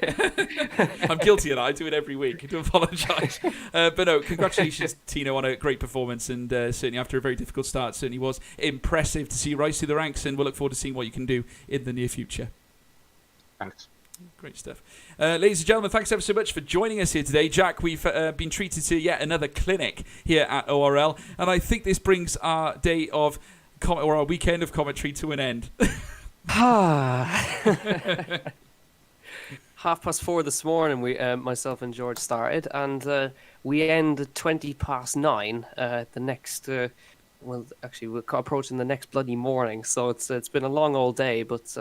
Speaker 1: I'm guilty of that. I do it every week. I do apologise. But no, congratulations, Tino, on a great performance. And certainly after a very difficult start, certainly was impressive to see you rise through the ranks. And we'll look forward to seeing what you can do in the near future.
Speaker 6: Thanks.
Speaker 1: Great stuff. Ladies and gentlemen, thanks ever so much for joining us here today. Jack, we've been treated to yet another clinic here at ORL. And I think this brings our day of or our weekend of commentary to an end.
Speaker 2: 4:30 this morning, we myself and George started, and we end at 9:20 the next. Well, actually, we're approaching the next bloody morning, so it's been a long old day. But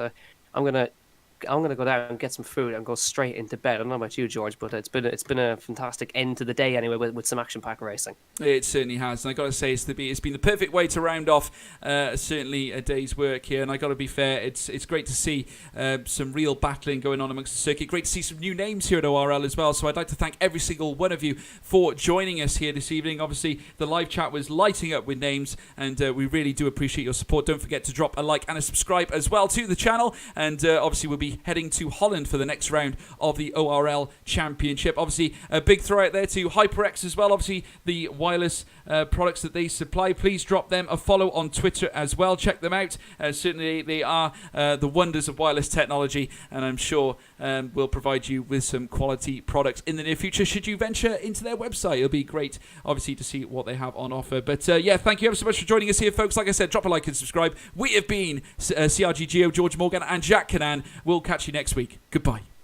Speaker 2: I'm gonna gonna go down and get some food and go straight into bed. I don't know about you, George, but it's been a fantastic end to the day anyway with some action pack racing.
Speaker 1: It certainly has, and I got to say it's been the perfect way to round off certainly a day's work here. And I got to be fair, it's great to see some real battling going on amongst the circuit. Great to see some new names here at ORL as well. So I'd like to thank every single one of you for joining us here this evening. Obviously, the live chat was lighting up with names, and we really do appreciate your support. Don't forget to drop a like and a subscribe as well to the channel. And obviously, we'll be heading to Holland for the next round of the ORL Championship. Obviously, a big throw out there to HYPERX as well. Obviously, the wireless products that they supply, please drop them a follow on Twitter as well. Check them out. Certainly, they are the wonders of wireless technology, and I'm sure will provide you with some quality products in the near future. Should you venture into their website, it'll be great, obviously, to see what they have on offer. But yeah, thank you ever so much for joining us here, folks. Like I said, drop a like and subscribe. We have been CRG Geo, George Morgan, and Jack Canan. We'll catch you next week. Goodbye.